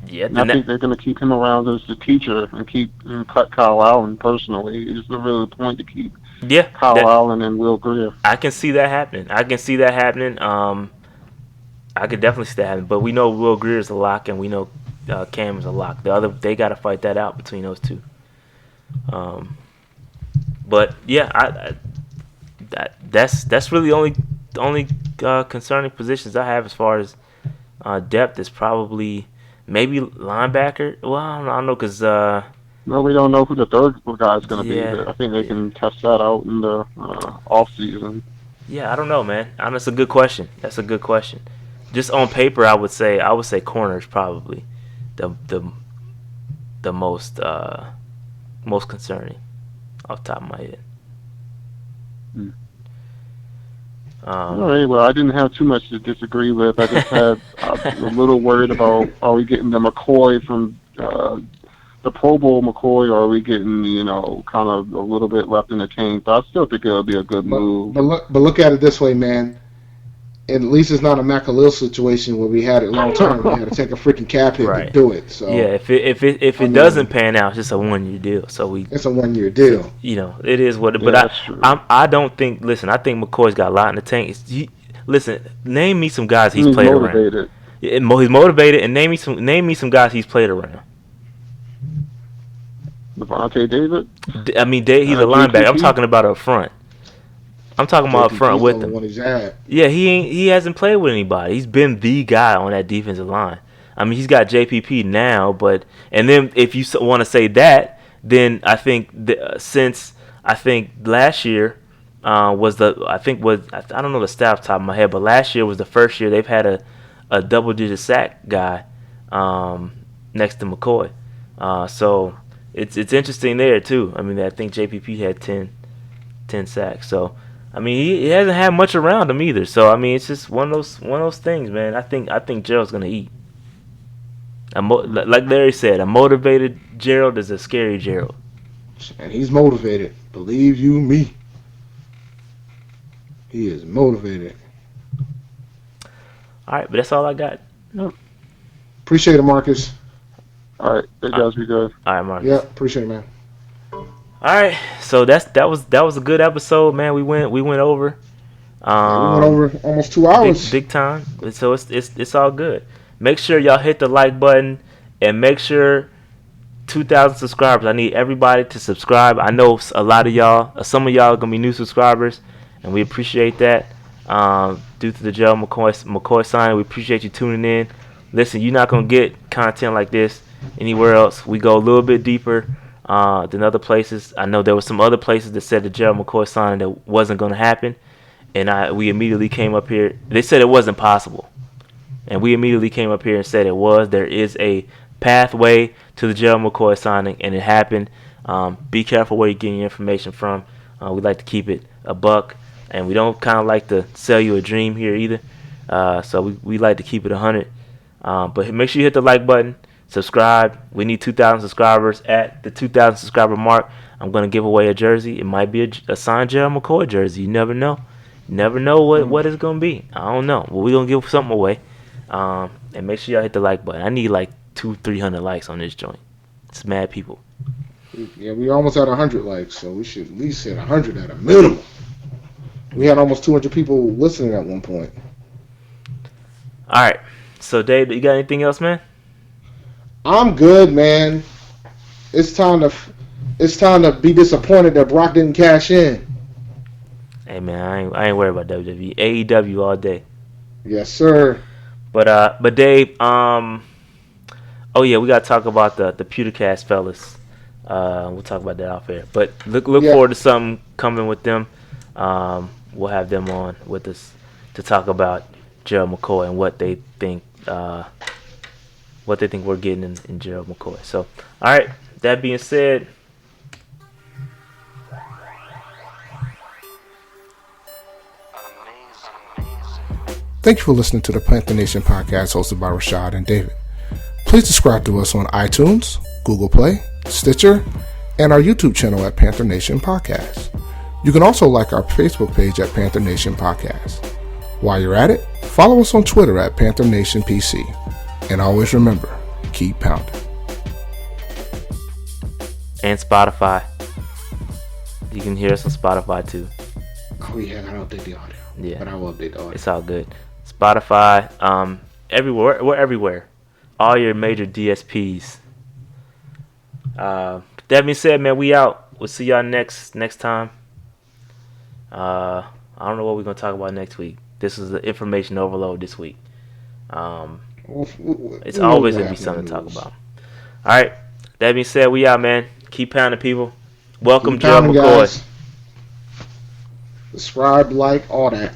Yeah, and I think they're going to keep him around as the teacher and cut Kyle Allen personally. Is the real point to keep Kyle Allen and Will Greer. I can see that happening. I could definitely see that happening. But we know Will Greer is a lock, and we know Cam is a lock. They got to fight that out between those two. But yeah, that's really the only concerning positions I have as far as depth is probably maybe linebacker. Well, I don't know because. No, we don't know who the third guy is going to be. But I think they can test that out in the off season. Yeah, I don't know, man. That's a good question. That's a good question. Just on paper, I would say corner is probably the most concerning off the top of my head. All right, well, I didn't have too much to disagree with. I just had a little worried about, are we getting the McCoy from the Pro Bowl McCoy, or are we getting, kind of a little bit left in the tank? But I still think it'll be a good move. But look at it this way, man. At least it's not a McAleer situation where we had it long term. We had to take a freaking cap hit to do it. So yeah, if it doesn't pan out, it's just a 1-year deal. So it's a 1-year deal. It is what. But I don't think. Listen, I think McCoy's got a lot in the tank. Listen, name me some guys he's played around. He's motivated, and name me some guys he's played around. Levante David. I mean, he's a linebacker. I'm talking about up front. I'm talking about up front with him. Yeah, he hasn't played with anybody. He's been the guy on that defensive line. I mean, he's got JPP now, and then if you want to say that, then I think since last year I don't know the stat off the top of my head, but last year was the first year they've had a double-digit sack guy next to McCoy. So it's interesting there too. I mean, I think JPP had 10 sacks. So. I mean, he hasn't had much around him either. So I mean, it's just one of those things, man. I think Gerald's gonna eat. Like Larry said, a motivated Gerald is a scary Gerald. And he's motivated. Believe you me, he is motivated. All right, but that's all I got. Yep. Appreciate it, Marcus. All right, you guys be good. All right, Marcus. Yeah, appreciate it, man. All right, so that was a good episode, man. We went over. We went over almost 2 hours. Big time. So it's all good. Make sure y'all hit the like button and make sure 2,000 subscribers. I need everybody to subscribe. I know a lot of y'all, some of y'all are gonna be new subscribers, and we appreciate that. Due to the Gerald McCoy signing, we appreciate you tuning in. Listen, you're not gonna get content like this anywhere else. We go a little bit deeper than other places. I know there were some other places that said the Gerald McCoy signing that wasn't gonna happen, and we immediately came up here. They said it wasn't possible, and we immediately came up here and said it was. There is a pathway to the Gerald McCoy signing, and it happened. Be careful where you're getting your information from. We like to keep it a buck, and we don't kind of like to sell you a dream here either. So we like to keep it 100. But make sure you hit the like button, subscribe. We need 2,000 subscribers. At the 2,000 subscriber mark, I'm going to give away a jersey. It might be a signed Gerald McCoy jersey. You never know. You never know what it's going to be. I don't know. Well, we're going to give something away. And make sure y'all hit the like button. I need like 200-300 likes on this joint. It's mad people. Yeah, we almost had 100 likes, so we should at least hit 100 at a minimum. We had almost 200 people listening at one point. All right. So, Dave, you got anything else, man? I'm good, man. It's time to be disappointed that Brock didn't cash in. Hey, man, I ain't worried about WWE. AEW all day. Yes, sir. But Dave, oh yeah, we gotta talk about the Pewtercast fellas. We'll talk about that off air. But look forward to something coming with them. We'll have them on with us to talk about Gerald McCoy and what they think we're getting in Gerald McCoy. So, all right. That being said, thank you for listening to the Panther Nation podcast hosted by Rashad and David. Please subscribe to us on iTunes, Google Play, Stitcher, and our YouTube channel at Panther Nation Podcast. You can also like our Facebook page at Panther Nation Podcast. While you're at it, follow us on Twitter at Panther Nation PC. And always remember, keep pounding. And Spotify. You can hear us on Spotify too. Oh yeah, I gotta update the audio. Yeah, but I will update the audio. It's all good. Spotify, everywhere. We're everywhere. All your major DSPs. That being said, man, we out. We'll see y'all next time. I don't know what we're gonna talk about next week. This is the information overload this week. It's always gonna be something to talk about. All right. That being said, we out, man. Keep pounding, people. Welcome, Gerald McCoy. Subscribe, like, all that.